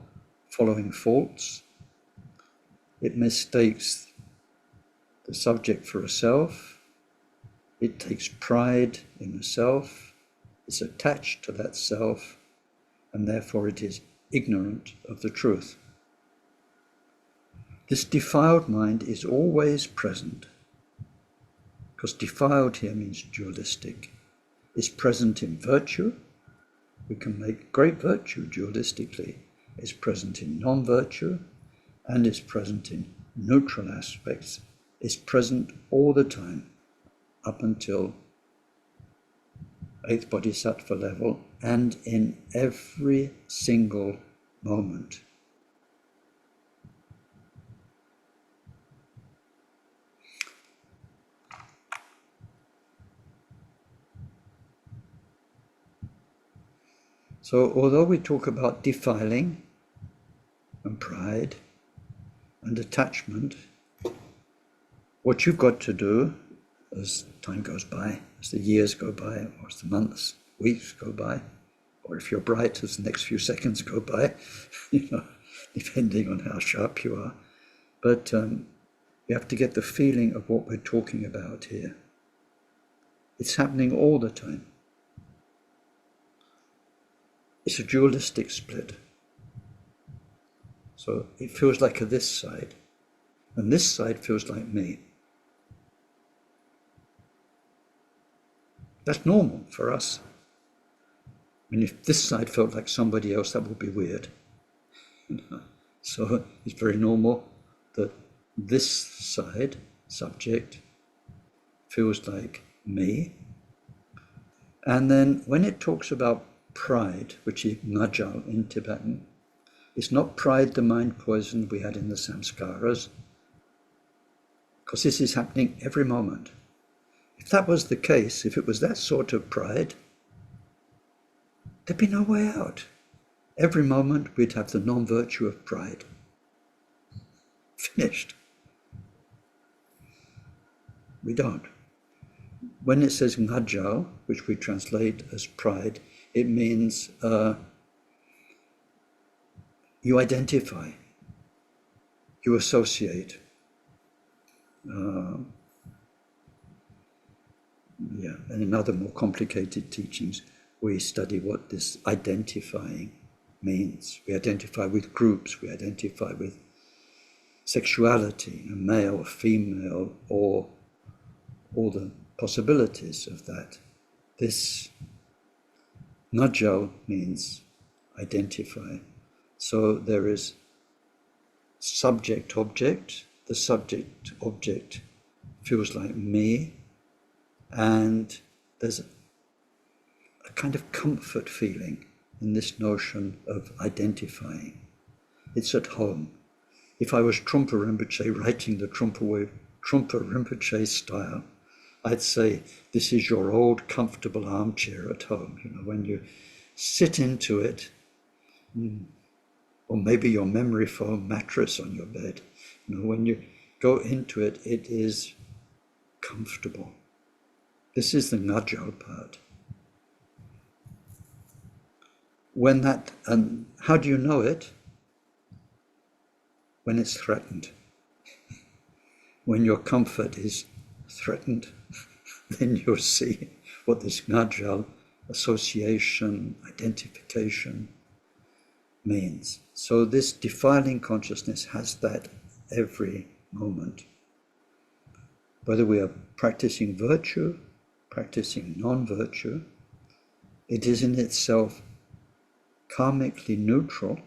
following faults. It mistakes the subject for a self, it takes pride in the self, is attached to that self, and therefore it is ignorant of the truth. This defiled mind is always present, because defiled here means dualistic. Is present in virtue. We can make great virtue dualistically. Is present in non-virtue, and is present in neutral aspects. Is present all the time, up until 8th Bodhisattva level, and in every single moment. So although we talk about defiling and pride and attachment, what you've got to do as time goes by, as the years go by, or as the months, weeks go by, or if you're bright, as the next few seconds go by, depending on how sharp you are. But you have to get the feeling of what we're talking about here. It's happening all the time. It's a dualistic split. So it feels like a this side, and this side feels like me. That's normal for us. I mean, if this side felt like somebody else, that would be weird. So it's very normal that this side, subject, feels like me. And then when it talks about pride, which is ngajal in Tibetan, it's not pride, the mind poison we had in the samskaras, because this is happening every moment. If that was the case, if it was that sort of pride, there'd be no way out. Every moment we'd have the non-virtue of pride. Finished. We don't. When it says ngajal, which we translate as pride, it means you identify, you associate. And in other more complicated teachings, we study what this identifying means. We identify with groups, we identify with sexuality, a male, a female, or all the possibilities of that. This ngajal means identify. So there is subject-object. The subject-object feels like me, and there's a kind of comfort feeling in this notion of identifying. It's at home. If I was Trungpa Rinpoche writing the Trungpa Rinpoche style, I'd say, this is your old comfortable armchair at home. You know, when you sit into it, or maybe your memory foam mattress on your bed, you know, when you go into it, it is comfortable. This is the ngajal part. When that, and how do you know it? When it's threatened. When your comfort is threatened, then you'll see what this ngajal, association, identification, means. So this defiling consciousness has that every moment. Whether we are practicing virtue, practicing non-virtue, it is in itself karmically neutral.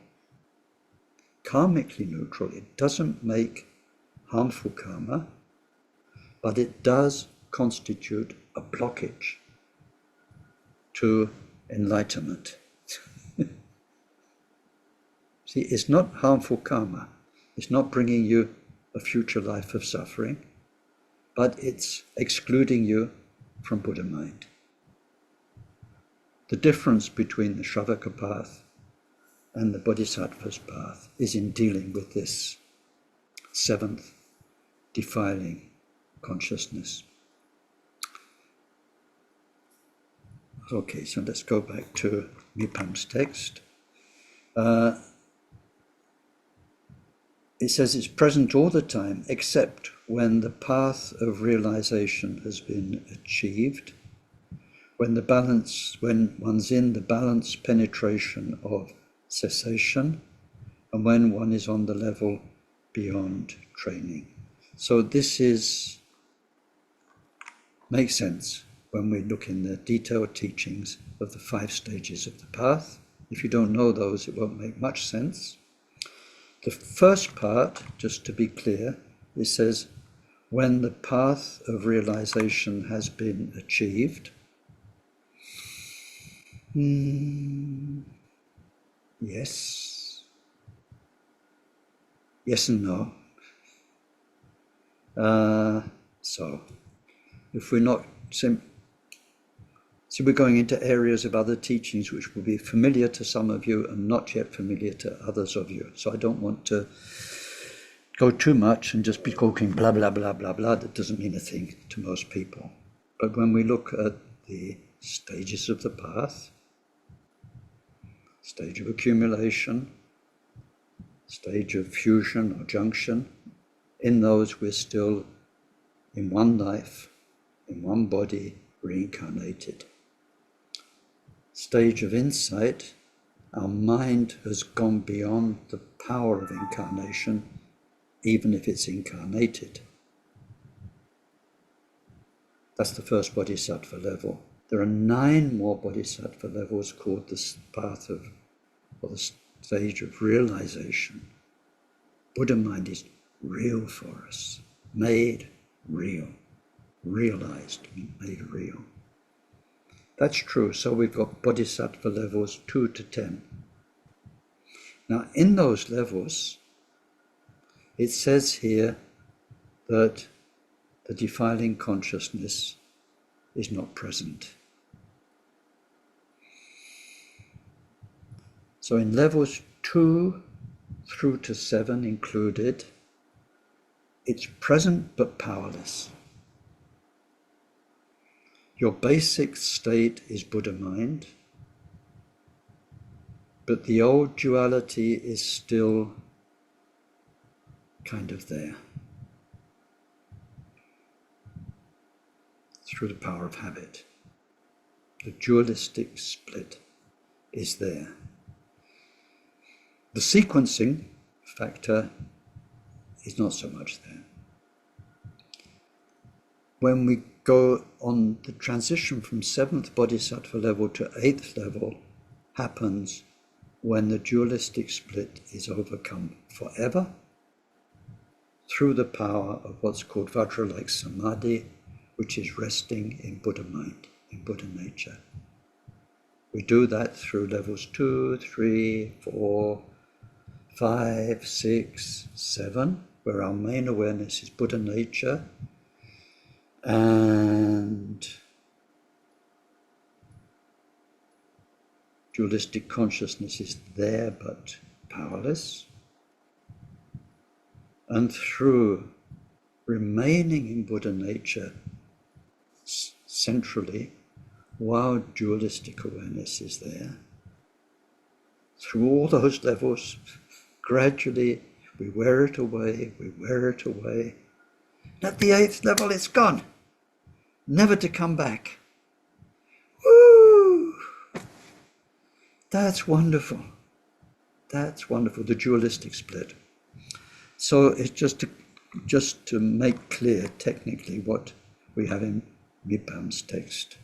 Karmically neutral, it doesn't make harmful karma, but it does constitute a blockage to enlightenment. See, it's not harmful karma. It's not bringing you a future life of suffering, but it's excluding you from Buddha mind. The difference between the Shravaka path and the Bodhisattva's path is in dealing with this seventh defiling consciousness. Okay, so let's go back to Mipam's text. It says it's present all the time, except when the path of realization has been achieved, when one's in the balanced penetration of cessation, and when one is on the level beyond training. So this makes sense when we look in the detailed teachings of the 5 stages of the path. If you don't know those, it won't make much sense. The first part, just to be clear, it says, when the path of realization has been achieved. Yes. Yes and no. So, if we're not... So we're going into areas of other teachings which will be familiar to some of you and not yet familiar to others of you. So I don't want to go too much and just be talking blah, blah, blah, blah, blah. That doesn't mean a thing to most people. But when we look at the stages of the path, stage of accumulation, stage of fusion or junction, in those we're still in one life, in one body, reincarnated. Stage of insight, our mind has gone beyond the power of incarnation, even if it's incarnated. That's the first bodhisattva level. There are 9 more bodhisattva levels called the path of, or the stage of realization. Buddha mind is real for us, made real, realized, made real. That's true. So we've got bodhisattva levels 2 to 10. Now, in those levels, it says here that the defiling consciousness is not present. So in levels 2 through to 7 included, it's present but powerless. Your basic state is Buddha mind, but the old duality is still kind of there through the power of habit. The dualistic split is there. The sequencing factor is not so much there. When we go on, the transition from 7th bodhisattva level to 8th level happens when the dualistic split is overcome forever through the power of what's called Vajra-like samadhi, which is resting in Buddha mind, in Buddha nature. We do that through levels 2, 3, 4, 5, 6, 7, where our main awareness is Buddha nature, and dualistic consciousness is there but powerless. And through remaining in Buddha nature centrally, while dualistic awareness is there, through all those levels, gradually we wear it away, And at the 8th level, it's gone, never to come back. Woo! That's wonderful. That's wonderful, the dualistic split. So it's just to make clear technically what we have in Mipam's text.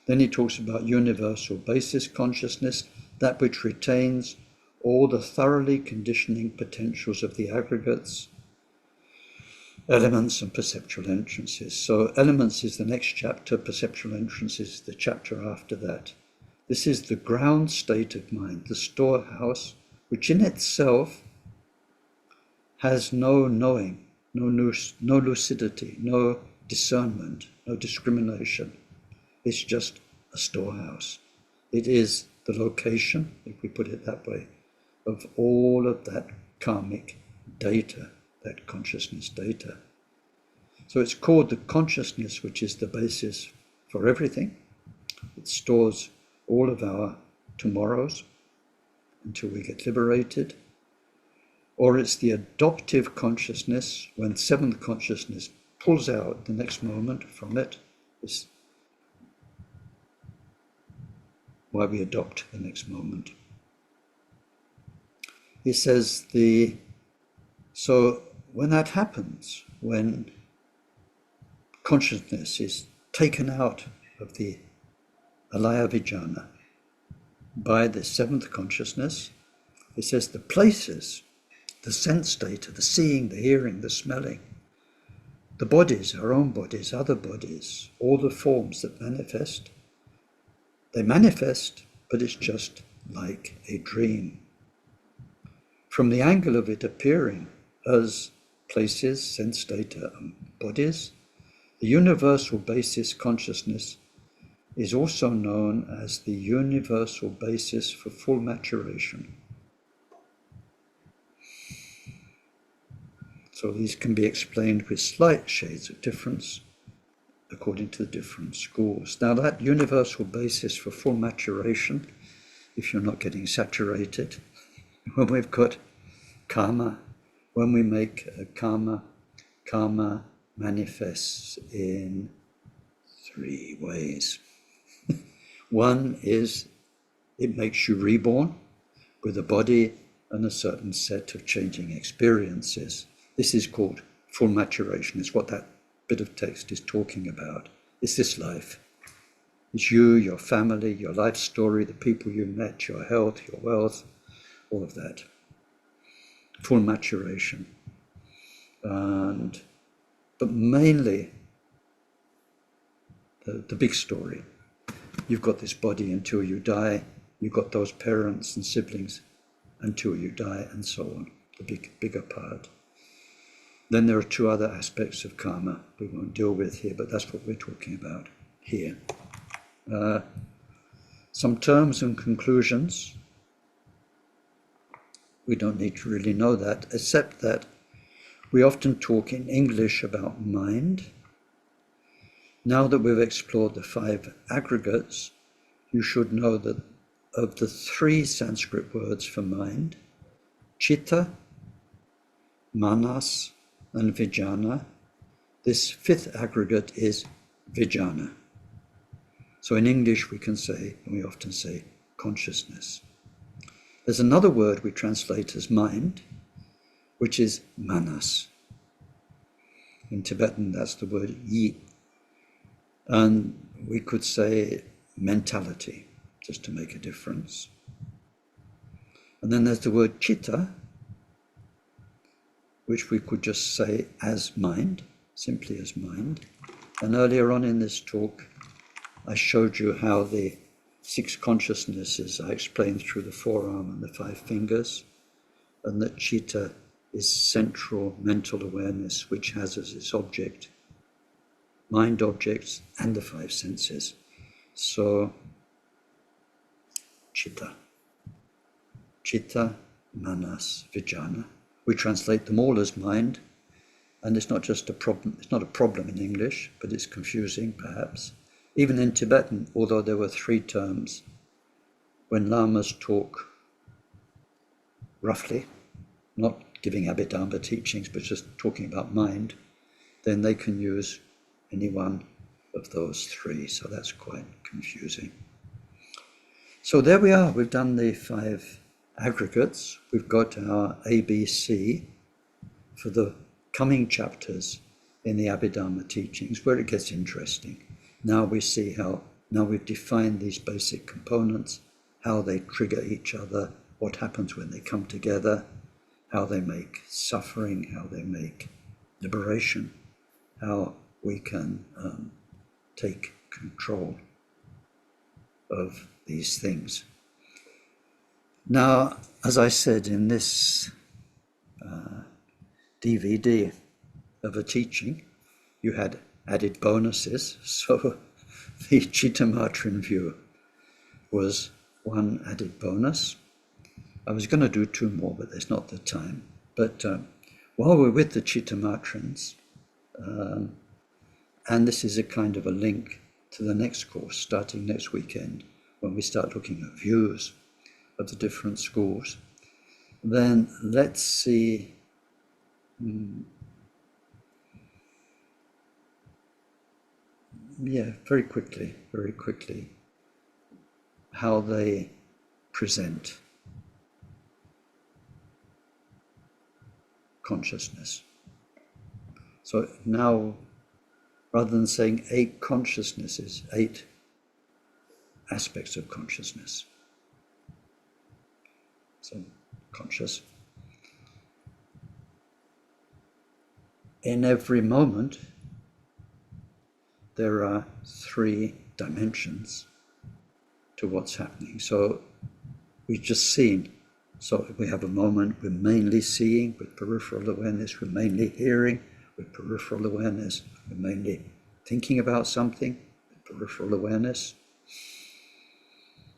Then he talks about universal basis consciousness, that which retains all the thoroughly conditioning potentials of the aggregates, elements and perceptual entrances. So elements is the next chapter, perceptual entrances is the chapter after that. This is the ground state of mind, the storehouse, which in itself has no knowing, no lucidity, no discernment, no discrimination. It's just a storehouse. It is the location, if we put it that way, of all of that karmic data, that consciousness data. So it's called the consciousness, which is the basis for everything. It stores all of our tomorrows until we get liberated. Or it's the adoptive consciousness, when 7th consciousness pulls out the next moment from it. It's why we adopt the next moment. He says so when that happens, when consciousness is taken out of the alaya vijnana by the 7th consciousness, he says the places, the sense data, the seeing, the hearing, the smelling, the bodies, our own bodies, other bodies, all the forms that manifest, they manifest, but it's just like a dream. From the angle of it appearing as places, sense data, and bodies, the universal basis consciousness is also known as the universal basis for full maturation. So these can be explained with slight shades of difference according to the different schools. Now that universal basis for full maturation, if you're not getting saturated, when we've got karma, when we make a karma manifests in Three ways. One is it makes you reborn with a body and a certain set of changing experiences. This is called full maturation. It's what that bit of text is talking about. It's this life. It's you, your family, your life story, the people you met, your health, your wealth, all of that. Full maturation. But mainly, the big story. You've got this body until you die. You've got those parents and siblings until you die, and so on. The bigger part. Then there are two other aspects of karma we won't deal with here, but that's what we're talking about here. Some terms and conclusions. We don't need to really know that, except that we often talk in English about mind. Now that we've explored the 5 aggregates, you should know that of the 3 Sanskrit words for mind, chitta, manas, and vijnana, this 5th aggregate is vijnana. So in English we can say, and we often say, consciousness. There's another word we translate as mind, which is manas. In Tibetan that's the word yi. And we could say mentality, just to make a difference. And then there's the word chitta, which we could just say as mind, simply as mind. And earlier on in this talk, I showed you how the 6 consciousnesses are explained through the forearm and the 5 fingers, and that chitta is central mental awareness, which has as its object mind objects and the 5 senses. So, chitta, manas, vijnana. We translate them all as mind, and it's not just a problem. It's not a problem in English, but it's confusing perhaps. Even in Tibetan, although there were 3 terms, when lamas talk roughly, not giving Abhidharma teachings, but just talking about mind, then they can use any one of those 3. So that's quite confusing. So there we are. We've done the 5 aggregates. We've got our ABC for the coming chapters in the Abhidharma teachings, where it gets interesting. Now we see how, now we've defined these basic components, how they trigger each other, what happens when they come together, how they make suffering, how they make liberation, how we can take control of these things. Now, as I said in this DVD of a teaching, you had added bonuses, so the Chittamatrin view was one added bonus. I was going to do 2 more, but there's not the time. But while we're with the Chittamatrins, and this is a kind of a link to the next course, starting next weekend, when we start looking at views of the different schools, then let's see very quickly, how they present consciousness. So now, rather than saying 8 consciousnesses, 8 aspects of consciousness. So, conscious. In every moment, there are 3 dimensions to what's happening. So we've just seen. So we have a moment, we're mainly seeing with peripheral awareness, we're mainly hearing with peripheral awareness, we're mainly thinking about something with peripheral awareness.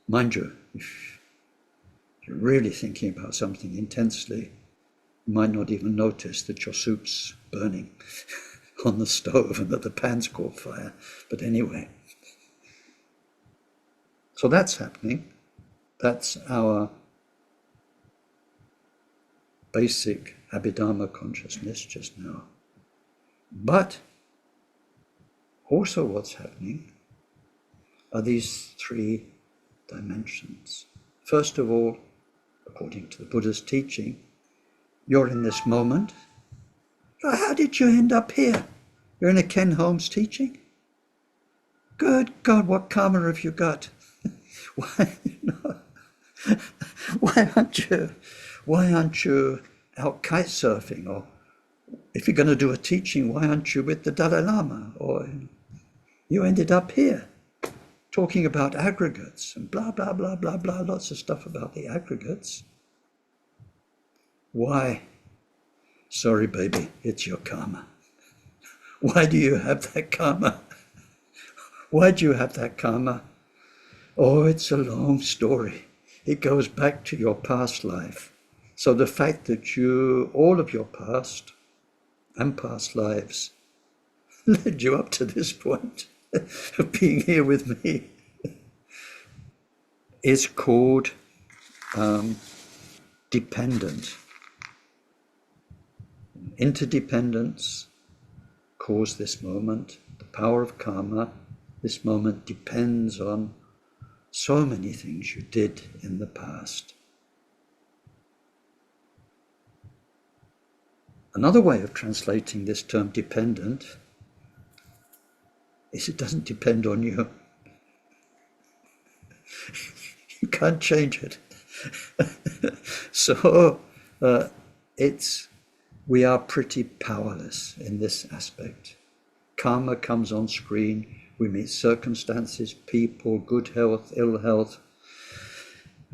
Mind you, if you're really thinking about something intensely, you might not even notice that your soup's burning on the stove and that the pan's caught fire. But anyway, so that's happening. That's our basic Abhidharma consciousness just now. But also what's happening are these three dimensions. First of all, according to the Buddha's teaching, you're in this moment. How did you end up here? You're in a Ken Holmes teaching? Good God, what karma have you got? Why, why aren't you out kite surfing? Or if you're going to do a teaching, why aren't you with the Dalai Lama? Or you ended up here talking about aggregates and blah, blah, blah, blah, blah, lots of stuff about the aggregates. Why? Sorry, baby, it's your karma. Why do you have that karma? Why do you have that karma? Oh, it's a long story. It goes back to your past life. So the fact that all of your past and past lives led you up to this point of being here with me is called dependent. Interdependence caused this moment. The power of karma, this moment depends on so many things you did in the past. Another way of translating this term dependent is it doesn't depend on you. You can't change it. So we are pretty powerless in this aspect. Karma comes on screen. We meet circumstances, people, good health, ill health,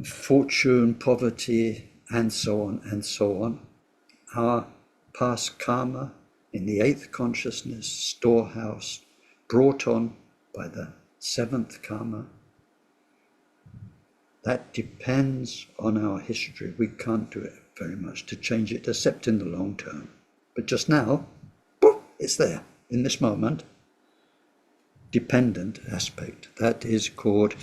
fortune, poverty, and so on and so on. Our past karma in the eighth consciousness storehouse, brought on by the seventh karma, that depends on our history. We can't do it very much to change it, except in the long term. But just now, boop, it's there in this moment. Dependent aspect. That is called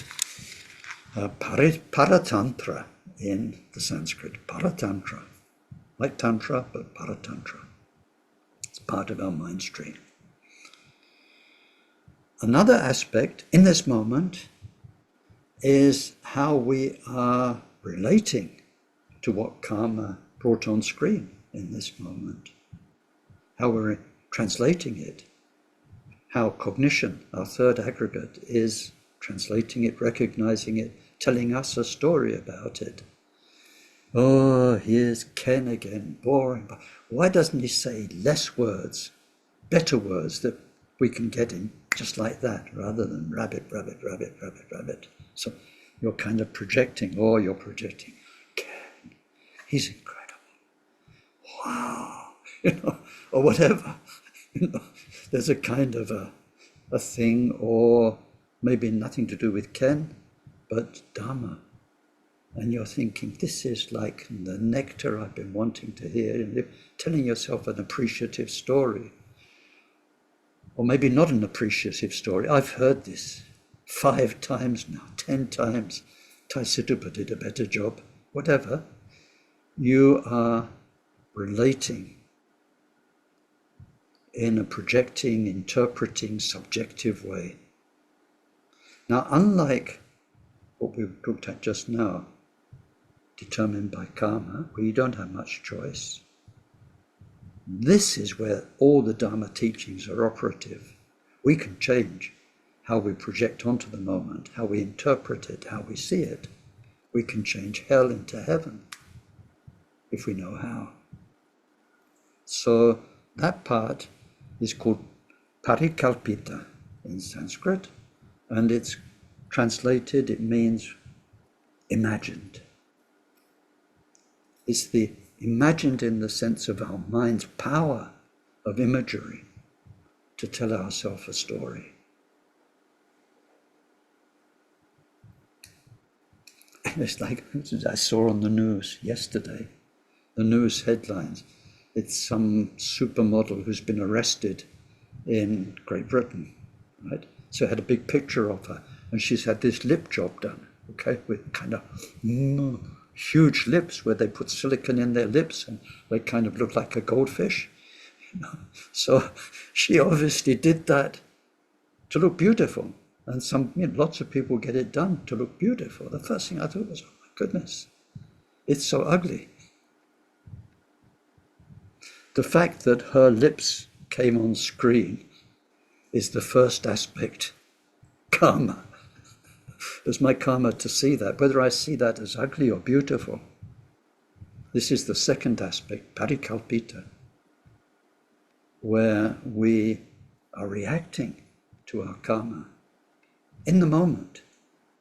paratantra in the Sanskrit. Paratantra. Like tantra, but paratantra. It's part of our mind stream. Another aspect in this moment is how we are relating to what karma brought on screen in this moment. How we're translating it. How cognition, our third aggregate, is translating it, recognizing it, telling us a story about it. Oh, here's Ken again, boring. Why doesn't he say less words, better words that we can get in just like that, rather than rabbit, rabbit, rabbit, rabbit, rabbit? So you're kind of projecting, or you're projecting, Ken, he's incredible. Wow, or whatever. There's a kind of a thing, or maybe nothing to do with Ken, but Dharma. And you're thinking, this is like the nectar I've been wanting to hear, and you're telling yourself an appreciative story. Or maybe not an appreciative story. I've heard this 5 times now, 10 times. Taisitupa did a better job. Whatever. You are relating in a projecting, interpreting, subjective way. Now, unlike what we looked at just now, determined by karma, where you don't have much choice, this is where all the Dharma teachings are operative. We can change how we project onto the moment, how we interpret it, how we see it. We can change hell into heaven if we know how. So that part is called parikalpita in Sanskrit, and it's translated, it means imagined. It's the imagined in the sense of our mind's power of imagery to tell ourselves a story. It's like I saw on the news yesterday, the news headlines. It's some supermodel who's been arrested in Great Britain, right? So I had a big picture of her, and she's had this lip job done, okay, with kind of huge lips where they put silicone in their lips and they kind of look like a goldfish. So she obviously did that to look beautiful. And lots of people get it done to look beautiful. The first thing I thought was, oh my goodness, it's so ugly. The fact that her lips came on screen is the first aspect, karma. It's my karma to see that, whether I see that as ugly or beautiful. This is the second aspect, parikalpita, where we are reacting to our karma in the moment,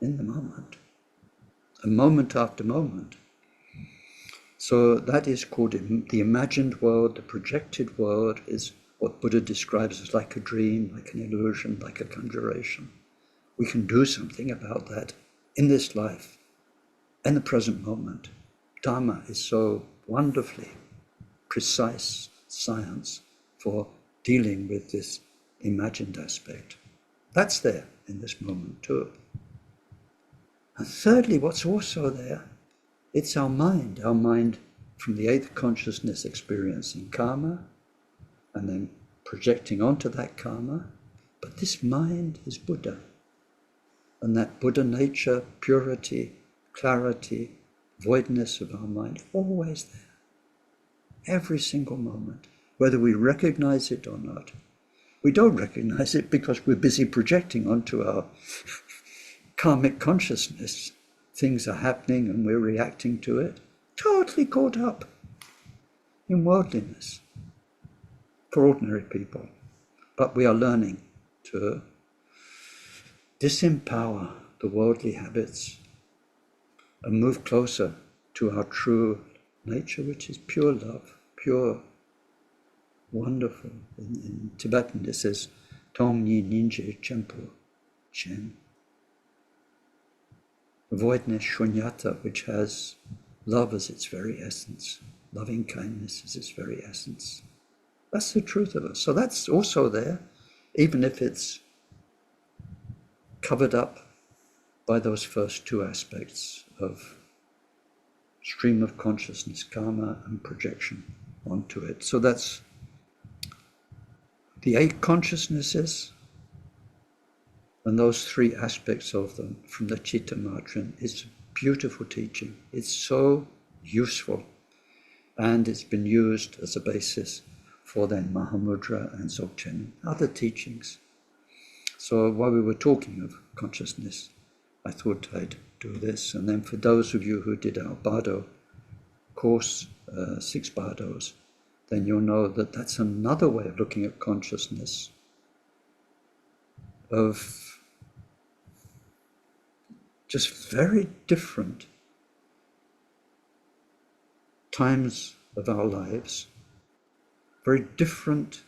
a moment after moment. So that is called the imagined world. The projected world is what Buddha describes as like a dream, like an illusion, like a conjuration. We can do something about that in this life, in the present moment. Dharma is so wonderfully precise science for dealing with this imagined aspect. That's there in this moment too. And thirdly, what's also there, it's our mind from the eighth consciousness experiencing karma and then projecting onto that karma. But this mind is Buddha. And that Buddha nature, purity, clarity, voidness of our mind, always there. Every single moment, whether we recognize it or not. We don't recognize it because we're busy projecting onto our karmic consciousness. Things are happening and we're reacting to it. Totally caught up in worldliness for ordinary people. But we are learning to disempower the worldly habits and move closer to our true nature, which is pure love, pure, wonderful. In Tibetan it says, Tong Ni Ninje Chenpo Chen. Voidness, shunyata, which has love as its very essence, loving kindness as its very essence. That's the truth of us. So that's also there, even if it's covered up by those first two aspects of stream of consciousness, karma, and projection onto it. So that's the eight consciousnesses, and those three aspects of them from the Chitta Matrin. It's beautiful teaching. It's so useful, and it's been used as a basis for then Mahamudra and Dzogchen, other teachings. So while we were talking of consciousness, I thought I'd do this. And then for those of you who did our Bardo course, 6 Bardos, then you'll know that that's another way of looking at consciousness, of just very different times of our lives, very different,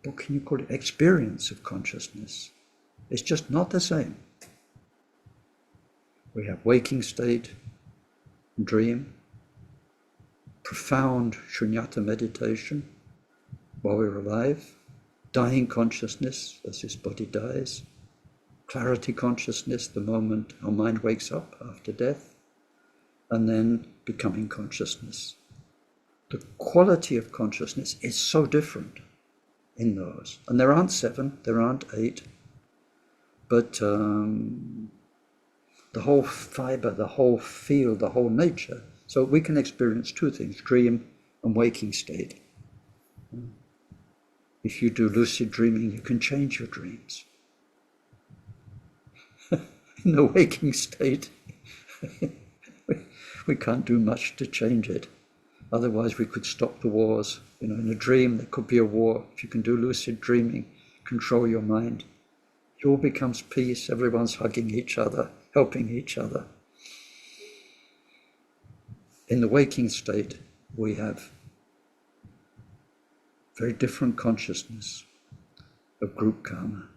what can you call it, experience of consciousness. It's just not the same. We have waking state, dream, profound shunyata meditation while we're alive, dying consciousness as this body dies, clarity consciousness the moment our mind wakes up after death, and then becoming consciousness. The quality of consciousness is so different in those. And there aren't 7, there aren't 8, but the whole fiber, the whole field, the whole nature. So we can experience two things, dream and waking state. If you do lucid dreaming, you can change your dreams. In the waking state, we can't do much to change it. Otherwise, we could stop the wars. In a dream, there could be a war. If you can do lucid dreaming, control your mind, it all becomes peace. Everyone's hugging each other, helping each other. In the waking state, we have very different consciousness of group karma.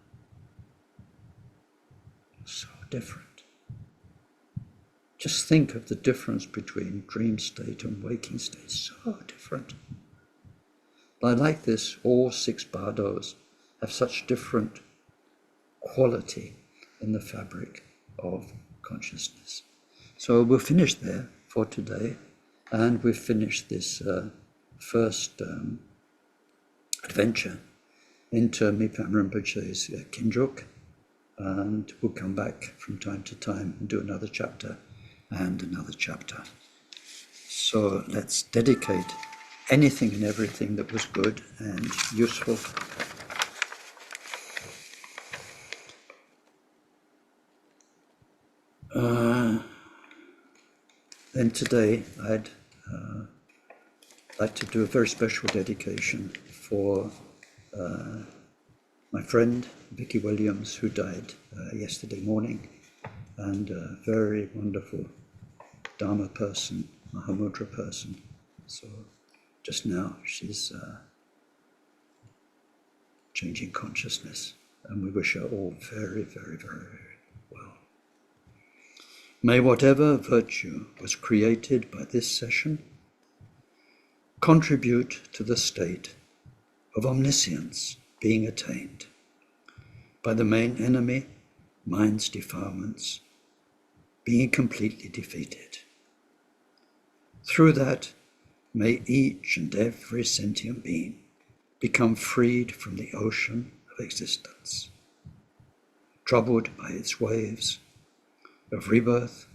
So different. Just think of the difference between dream state and waking state. So different. But like this, all 6 bardos have such different quality in the fabric of consciousness. So we'll finish there for today, and we've finished this first adventure into Mipam Rinpoche's Kinjuk, and we'll come back from time to time and do another chapter and another chapter. So let's dedicate anything and everything that was good and useful. Then today I'd like to do a very special dedication for my friend Vicky Williams, who died yesterday morning, and a very wonderful Dharma person, Mahamudra person. So just now she's changing consciousness, and we wish her all very, very, very well. May whatever virtue was created by this session contribute to the state of omniscience being attained by the main enemy, mind's defilements, being completely defeated. Through that, may each and every sentient being become freed from the ocean of existence, troubled by its waves of rebirth,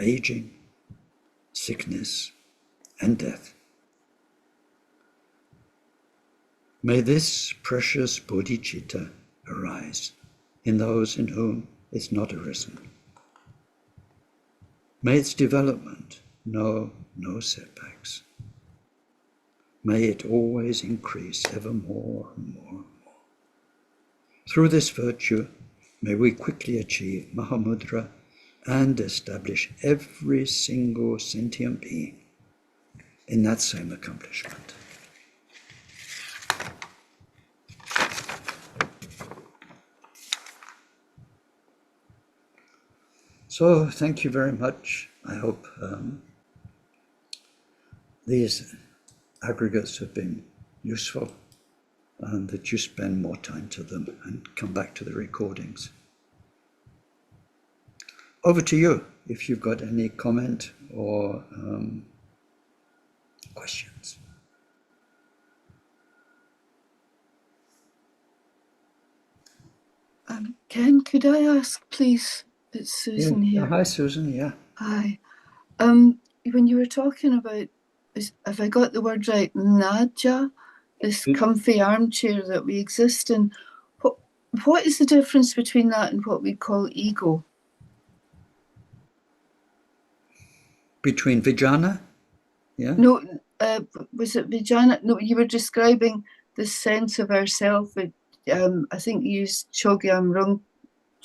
aging, sickness, and death. May this precious bodhicitta arise in those in whom it's not arisen. May its development know no setbacks. May it always increase ever more and more and more. Through this virtue, may we quickly achieve Mahamudra and establish every single sentient being in that same accomplishment. So thank you very much. I hope these aggregates have been useful and that you spend more time to them and come back to the recordings. Over to you, if you've got any comment or questions. Ken, could I ask, please? It's Susan here. Hi, Susan. Yeah. Hi. When you were talking about, have I got the word right, Naja, this comfy armchair that we exist in, what is the difference between that and what we call ego? Between Vijnana? Yeah. No, was it Vijnana? No, you were describing the sense of ourself. I think you used Chogyam Rung.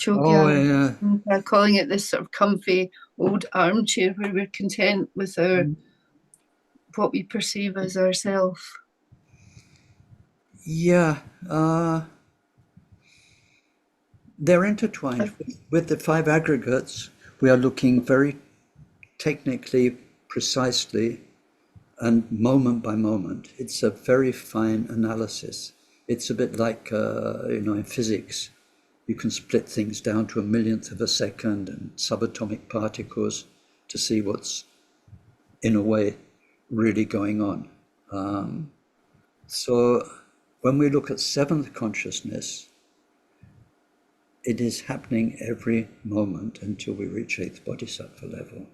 Calling it this sort of comfy old armchair where we're content with our what we perceive as ourself. Yeah, they're intertwined. With the 5 aggregates, we are looking very technically, precisely, and moment by moment. It's a very fine analysis. It's a bit like, in physics, you can split things down to a millionth of a second and subatomic particles to see what's, in a way, really going on. So when we look at 7th consciousness, it is happening every moment until we reach 8th bodhisattva level.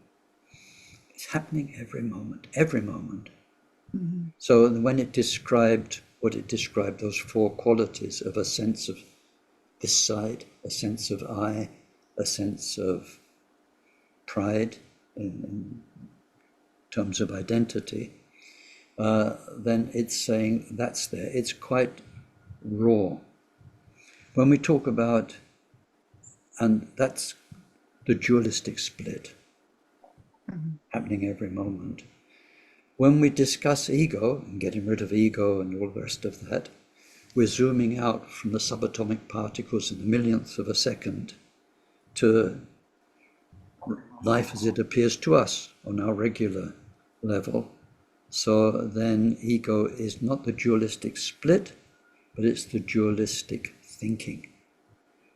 It's happening every moment, every moment. Mm-hmm. So when it described those 4 qualities of a sense of this side, a sense of I, a sense of pride in terms of identity, then it's saying that's there. It's quite raw. When we talk about, and that's the dualistic split happening every moment. When we discuss ego and getting rid of ego and all the rest of that, we're zooming out from the subatomic particles in the millionth of a second to life as it appears to us on our regular level. So then ego is not the dualistic split, but it's the dualistic thinking,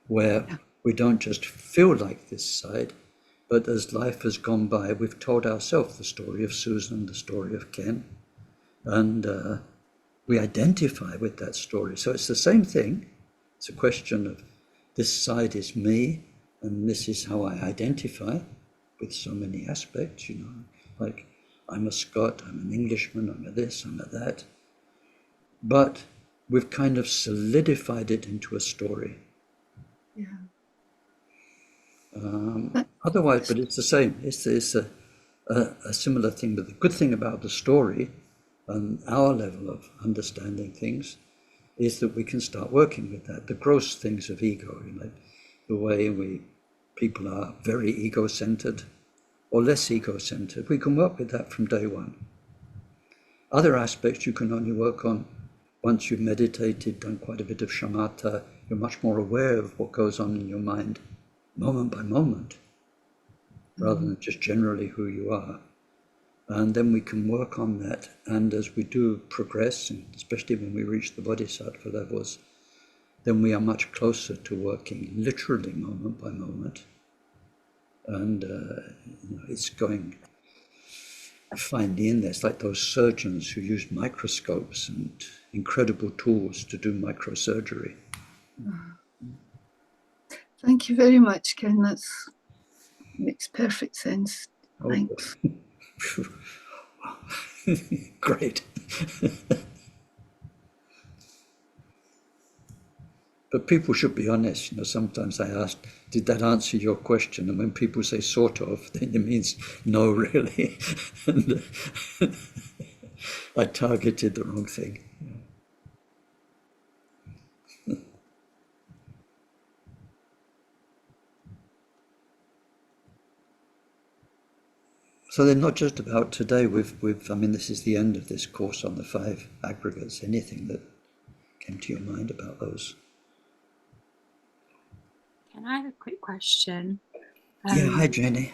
where we don't just feel like this side, but as life has gone by, we've told ourselves the story of Susan, the story of Ken, and we identify with that story. So it's the same thing. It's a question of this side is me, and this is how I identify with so many aspects, like I'm a Scot, I'm an Englishman, I'm a this, I'm a that. But we've kind of solidified it into a story. Yeah. Otherwise, but it's the same. It's a similar thing. But the good thing about the story and our level of understanding things is that we can start working with that. The gross things of ego, the way people are very ego-centered or less ego-centered, we can work with that from day one. Other aspects you can only work on once you've meditated, done quite a bit of shamatha. You're much more aware of what goes on in your mind moment by moment, rather than just generally who you are. And then we can work on that. And as we do progress, and especially when we reach the bodhisattva levels, then we are much closer to working literally moment by moment. And it's going finely in there. It's like those surgeons who use microscopes and incredible tools to do microsurgery. Thank you very much, Ken. That makes perfect sense. Thanks. Great. But people should be honest. Sometimes I ask, did that answer your question? And when people say sort of, then it means no, really. And I targeted the wrong thing. So they're not just about today. This is the end of this course on the 5 aggregates. Anything that came to your mind about those? Can I have a quick question? Hi, Jenny.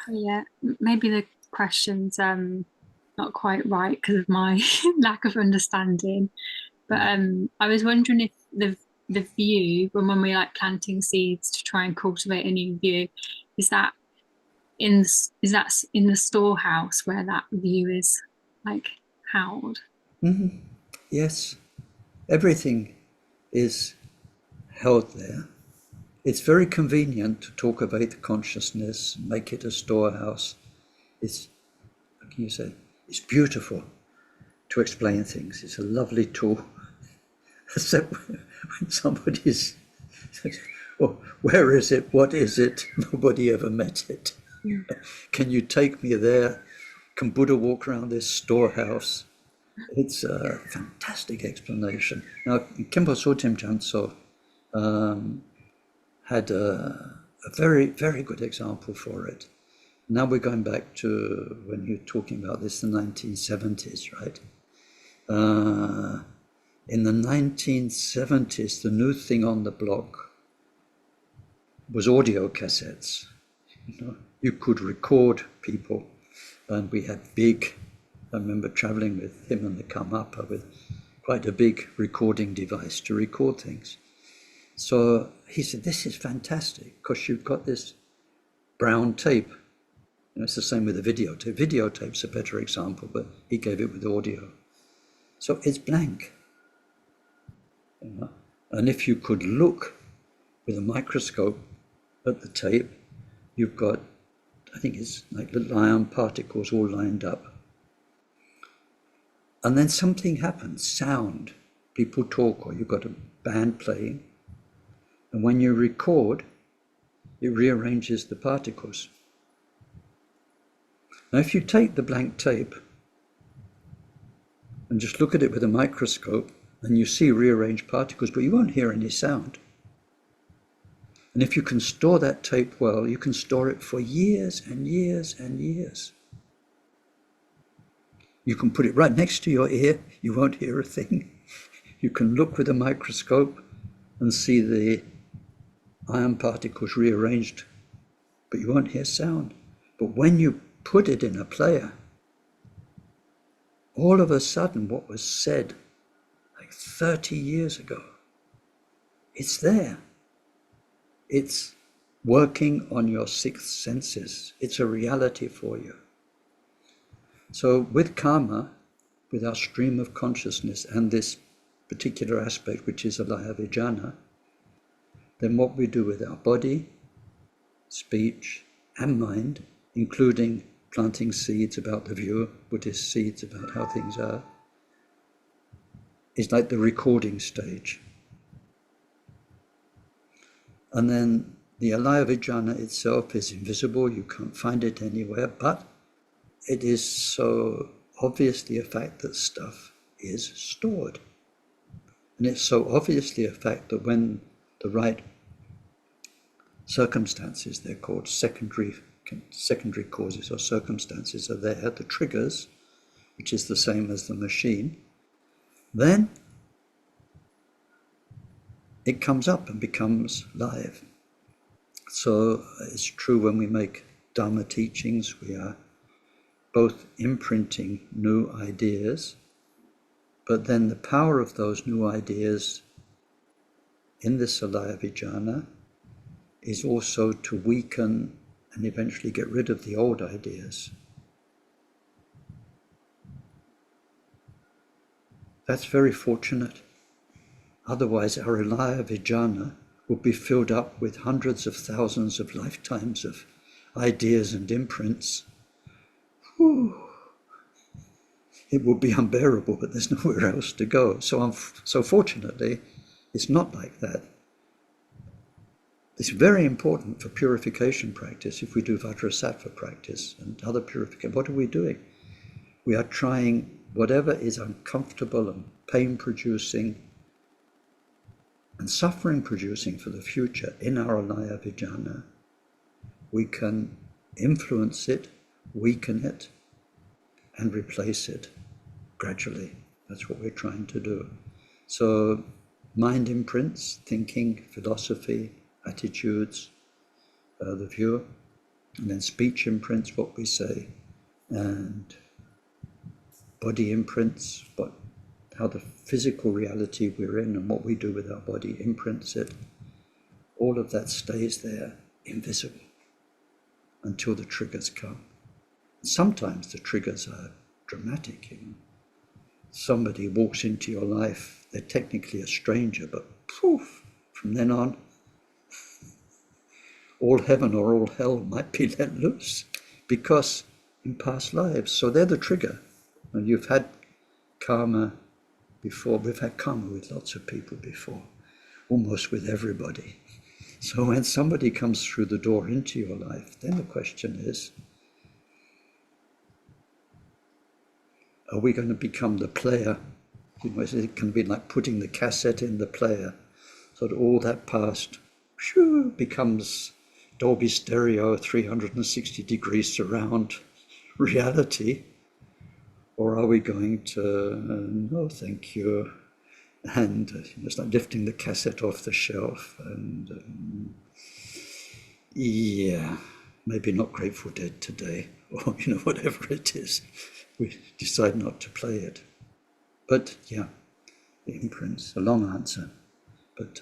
Yeah, maybe the question's not quite right because of my lack of understanding. But I was wondering if the view, when we're like planting seeds to try and cultivate a new view, is that in the storehouse where that view is like held? Mm-hmm. Yes, everything is held there. It's very convenient to talk about the consciousness, make it a storehouse. It's, how can you say, it's beautiful to explain things. It's a lovely tool. Except when somebody says, oh, where is it? What is it? Nobody ever met it. Can you take me there? Can Buddha walk around this storehouse? It's a fantastic explanation. Now, Khenpo Sotim Gyatso had a very, very good example for it. Now we're going back to when you're talking about this, the 1970s, right? In the 1970s, the new thing on the block was audio cassettes. You could record people, and we had I remember traveling with him and the Karmapa with quite a big recording device to record things. So he said, this is fantastic because you've got this brown tape. It's the same with the videotape. Videotape's a better example, but he gave it with audio. So it's blank. And if you could look with a microscope at the tape, you've got, I think it's like little ion particles all lined up. And then something happens, sound. People talk, or you've got a band playing. And when you record, it rearranges the particles. Now, if you take the blank tape and just look at it with a microscope, and you see rearranged particles, but you won't hear any sound. And if you can store that tape well, you can store it for years and years and years. You can put it right next to your ear, you won't hear a thing. You can look with a microscope and see the ion particles rearranged, but you won't hear sound. But when you put it in a player, all of a sudden what was said like 30 years ago, it's there. It's working on your 6th senses. It's a reality for you. So with karma, with our stream of consciousness and this particular aspect, which is alaya vijnana, then what we do with our body, speech, and mind, including planting seeds about the view, Buddhist seeds about how things are, is like the recording stage. And then the alaya vijnana itself is invisible, you can't find it anywhere, but it is so obviously a fact that stuff is stored. And it's so obviously a fact that when the right circumstances, they're called secondary causes or circumstances, are there, the triggers, which is the same as the machine, then it comes up and becomes live. So it's true when we make Dharma teachings, we are both imprinting new ideas, but then the power of those new ideas in this alaya vijnana is also to weaken and eventually get rid of the old ideas. That's very fortunate. Otherwise, our alaya vijnana would be filled up with hundreds of thousands of lifetimes of ideas and imprints. Whew. It would be unbearable, but there's nowhere else to go. So fortunately, it's not like that. It's very important for purification practice. If we do Vajrasattva practice and other purification, what are we doing? We are trying whatever is uncomfortable and pain-producing and suffering-producing for the future in our alaya vijnana. We can influence it, weaken it, and replace it gradually. That's what we're trying to do. So mind imprints, thinking, philosophy, attitudes, the view, and then speech imprints, what we say, and body imprints, how the physical reality we're in and what we do with our body imprints it. All of that stays there, invisible, until the triggers come. Sometimes the triggers are dramatic. Somebody walks into your life, they're technically a stranger, but poof, from then on, all heaven or all hell might be let loose, because in past lives, so they're the trigger. And you've had karma before, we've had karma with lots of people before, almost with everybody. So when somebody comes through the door into your life, then the question is, are we going to become the player? It can be like putting the cassette in the player, so that all that past becomes Dolby Stereo, 360 degrees surround reality. Or are we going to, no thank you, and it's like lifting the cassette off the shelf and maybe not Grateful Dead today, or whatever it is. We decide not to play it. But yeah, the imprints, a long answer. But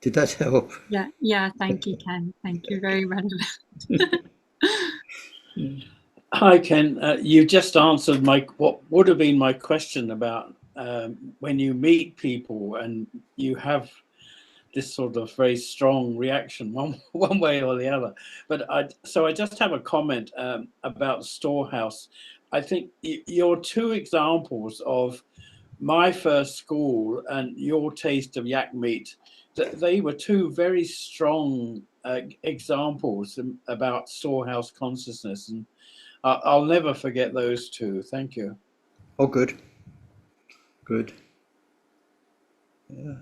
did that help? Yeah, thank you, Ken. Thank you, very relevant. Hi, Ken. You just answered what would have been my question about when you meet people and you have this sort of very strong reaction one way or the other. But I just have a comment about Storehouse. I think your two examples of my first school and your taste of yak meat, they were two very strong examples about Storehouse consciousness, and I'll never forget those two. Thank you. Oh, good. Good. Yeah.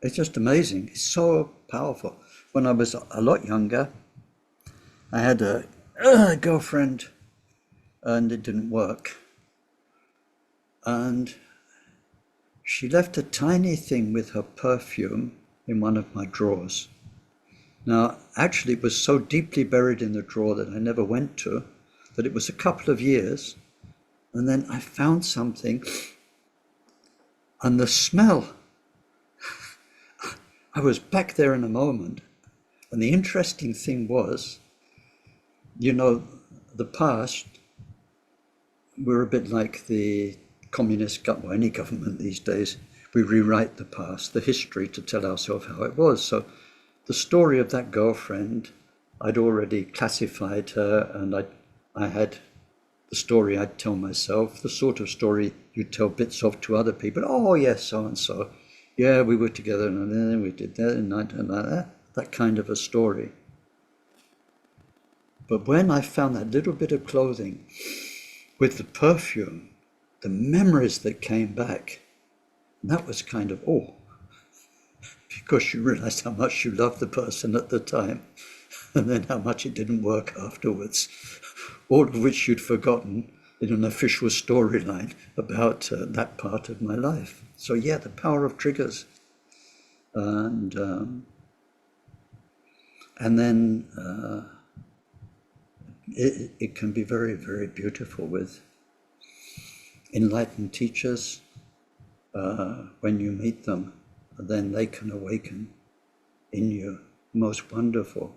It's just amazing. It's so powerful. When I was a lot younger, I had a girlfriend and it didn't work. And she left a tiny thing with her perfume in one of my drawers. Now, actually, it was so deeply buried in the drawer that I never went to, that it was a couple of years. And then I found something, and the smell, I was back there in a moment. And the interesting thing was, the past, we're a bit like the communist government, or any government these days. We rewrite the past, the history, to tell ourselves how it was. So the story of that girlfriend, I'd already classified her, and I had the story I'd tell myself, the sort of story you'd tell bits of to other people. Oh, yes, so and so. Yeah, we were together, and then we did that, and that kind of a story. But when I found that little bit of clothing with the perfume, the memories that came back, that was kind of, oh, because you realized how much you loved the person at the time, and then how much it didn't work afterwards, all of which you'd forgotten in an official storyline about that part of my life. So yeah, the power of triggers. And then it can be very, very beautiful with enlightened teachers. When you meet them, then they can awaken in you most wonderful,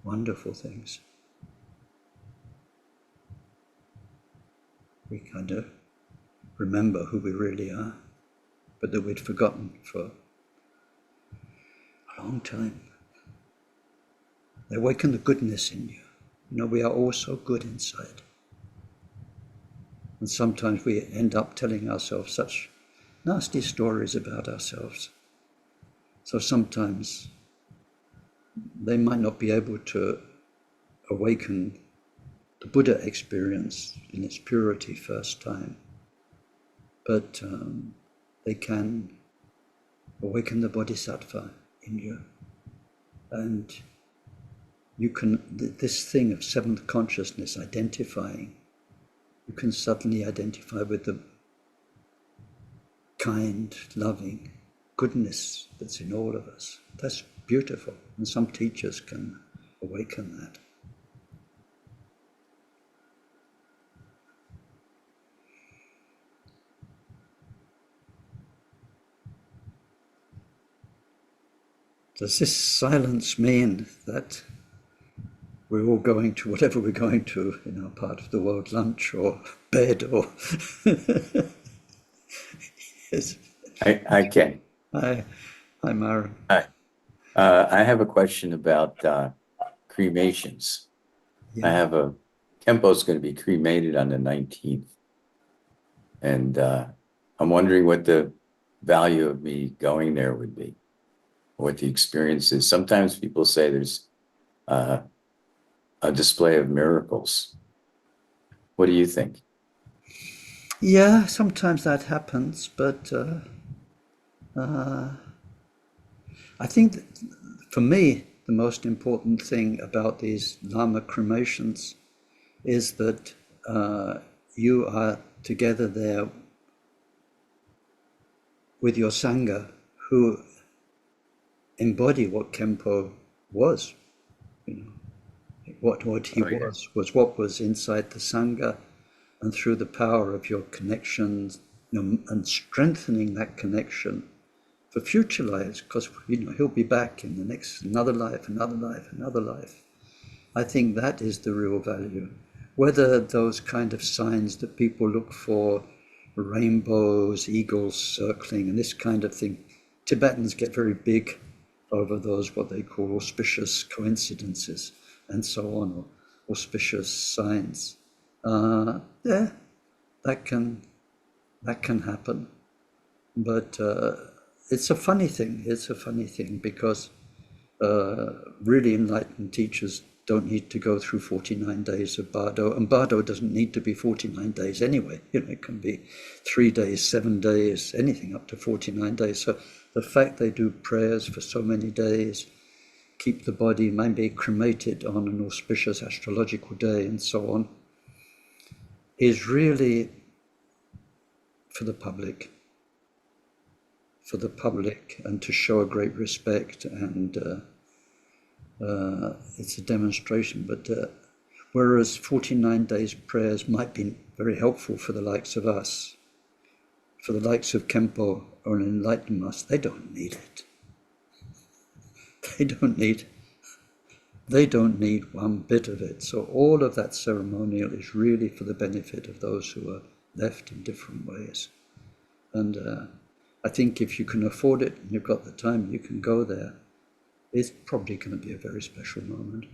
wonderful things. We kind of remember who we really are, but that we'd forgotten for a long time. They awaken the goodness in you. You know, we are all so good inside. And sometimes we end up telling ourselves such nasty stories about ourselves. So sometimes they might not be able to awaken the Buddha experience in its purity first time, but they can awaken the bodhisattva in you. And you can, this thing of seventh consciousness, identifying, you can suddenly identify with the kind, loving goodness that's in all of us. That's beautiful, and some teachers can awaken that. Does this silence mean that we're all going to whatever we're going to in our part of the world, lunch or bed or... Yes. Hi, Ken. Hi, Myron. Hi. I have a question about cremations. Yeah. I have Kempo's going to be cremated on the 19th. And I'm wondering what the value of me going there would be, what the experience is. Sometimes people say there's a display of miracles. What do you think? Yeah, sometimes that happens, but I think that for me, the most important thing about these Lama cremations is that you are together there with your Sangha, who embody what Khenpo was. You know, what he was what was inside the Sangha, and through the power of your connections, you know, and strengthening that connection for future lives, because he'll be back in the next another life. I think that is the real value. Whether those kind of signs that people look for, rainbows, eagles circling, and this kind of thing, Tibetans get very big over those what they call auspicious coincidences and so on, or auspicious signs. Yeah, that can happen, but it's a funny thing. It's a funny thing because really enlightened teachers don't need to go through 49 days of Bardo, and Bardo doesn't need to be 49 days anyway. It can be 3 days, 7 days, anything up to 49 days. So the fact they do prayers for so many days, keep the body maybe cremated on an auspicious astrological day and so on, is really for the public, and to show a great respect, and it's a demonstration. But whereas 49 days prayers might be very helpful for the likes of us, for the likes of Khenpo or an enlightened master, they don't need it. They don't need They don't need one bit of it. So all of that ceremonial is really for the benefit of those who are left in different ways. And I think if you can afford it and you've got the time, you can go there. It's probably going to be a very special moment.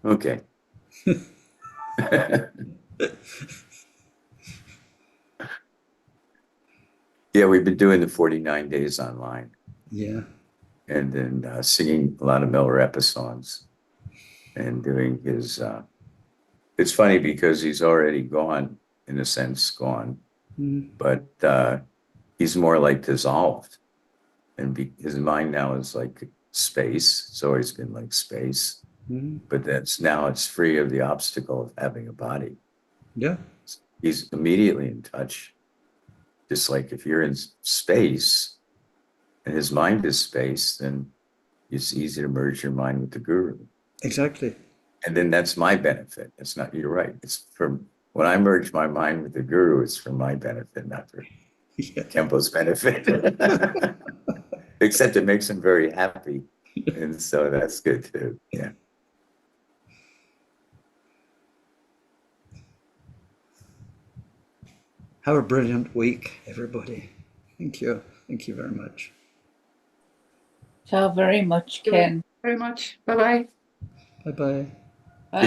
Okay. Yeah, we've been doing the 49 days online. Yeah. And then singing a lot of Milarepa songs and doing his, it's funny because he's already gone, in a sense, gone, but he's more like dissolved. And his mind now is like space. It's always been like space, but now it's free of the obstacle of having a body. Yeah. He's immediately in touch. Just like if you're in space and his mind is space, then it's easy to merge your mind with the guru. Exactly. And then that's my benefit. It's not, you're right. It's for, when I merge my mind with the guru, it's for my benefit, not for Khenpo's benefit. Except it makes him very happy. And so that's good too. Yeah. Have a brilliant week, everybody. Thank you. Thank you very much. So very much, Ken. Very much. Bye-bye. Bye-bye. Bye.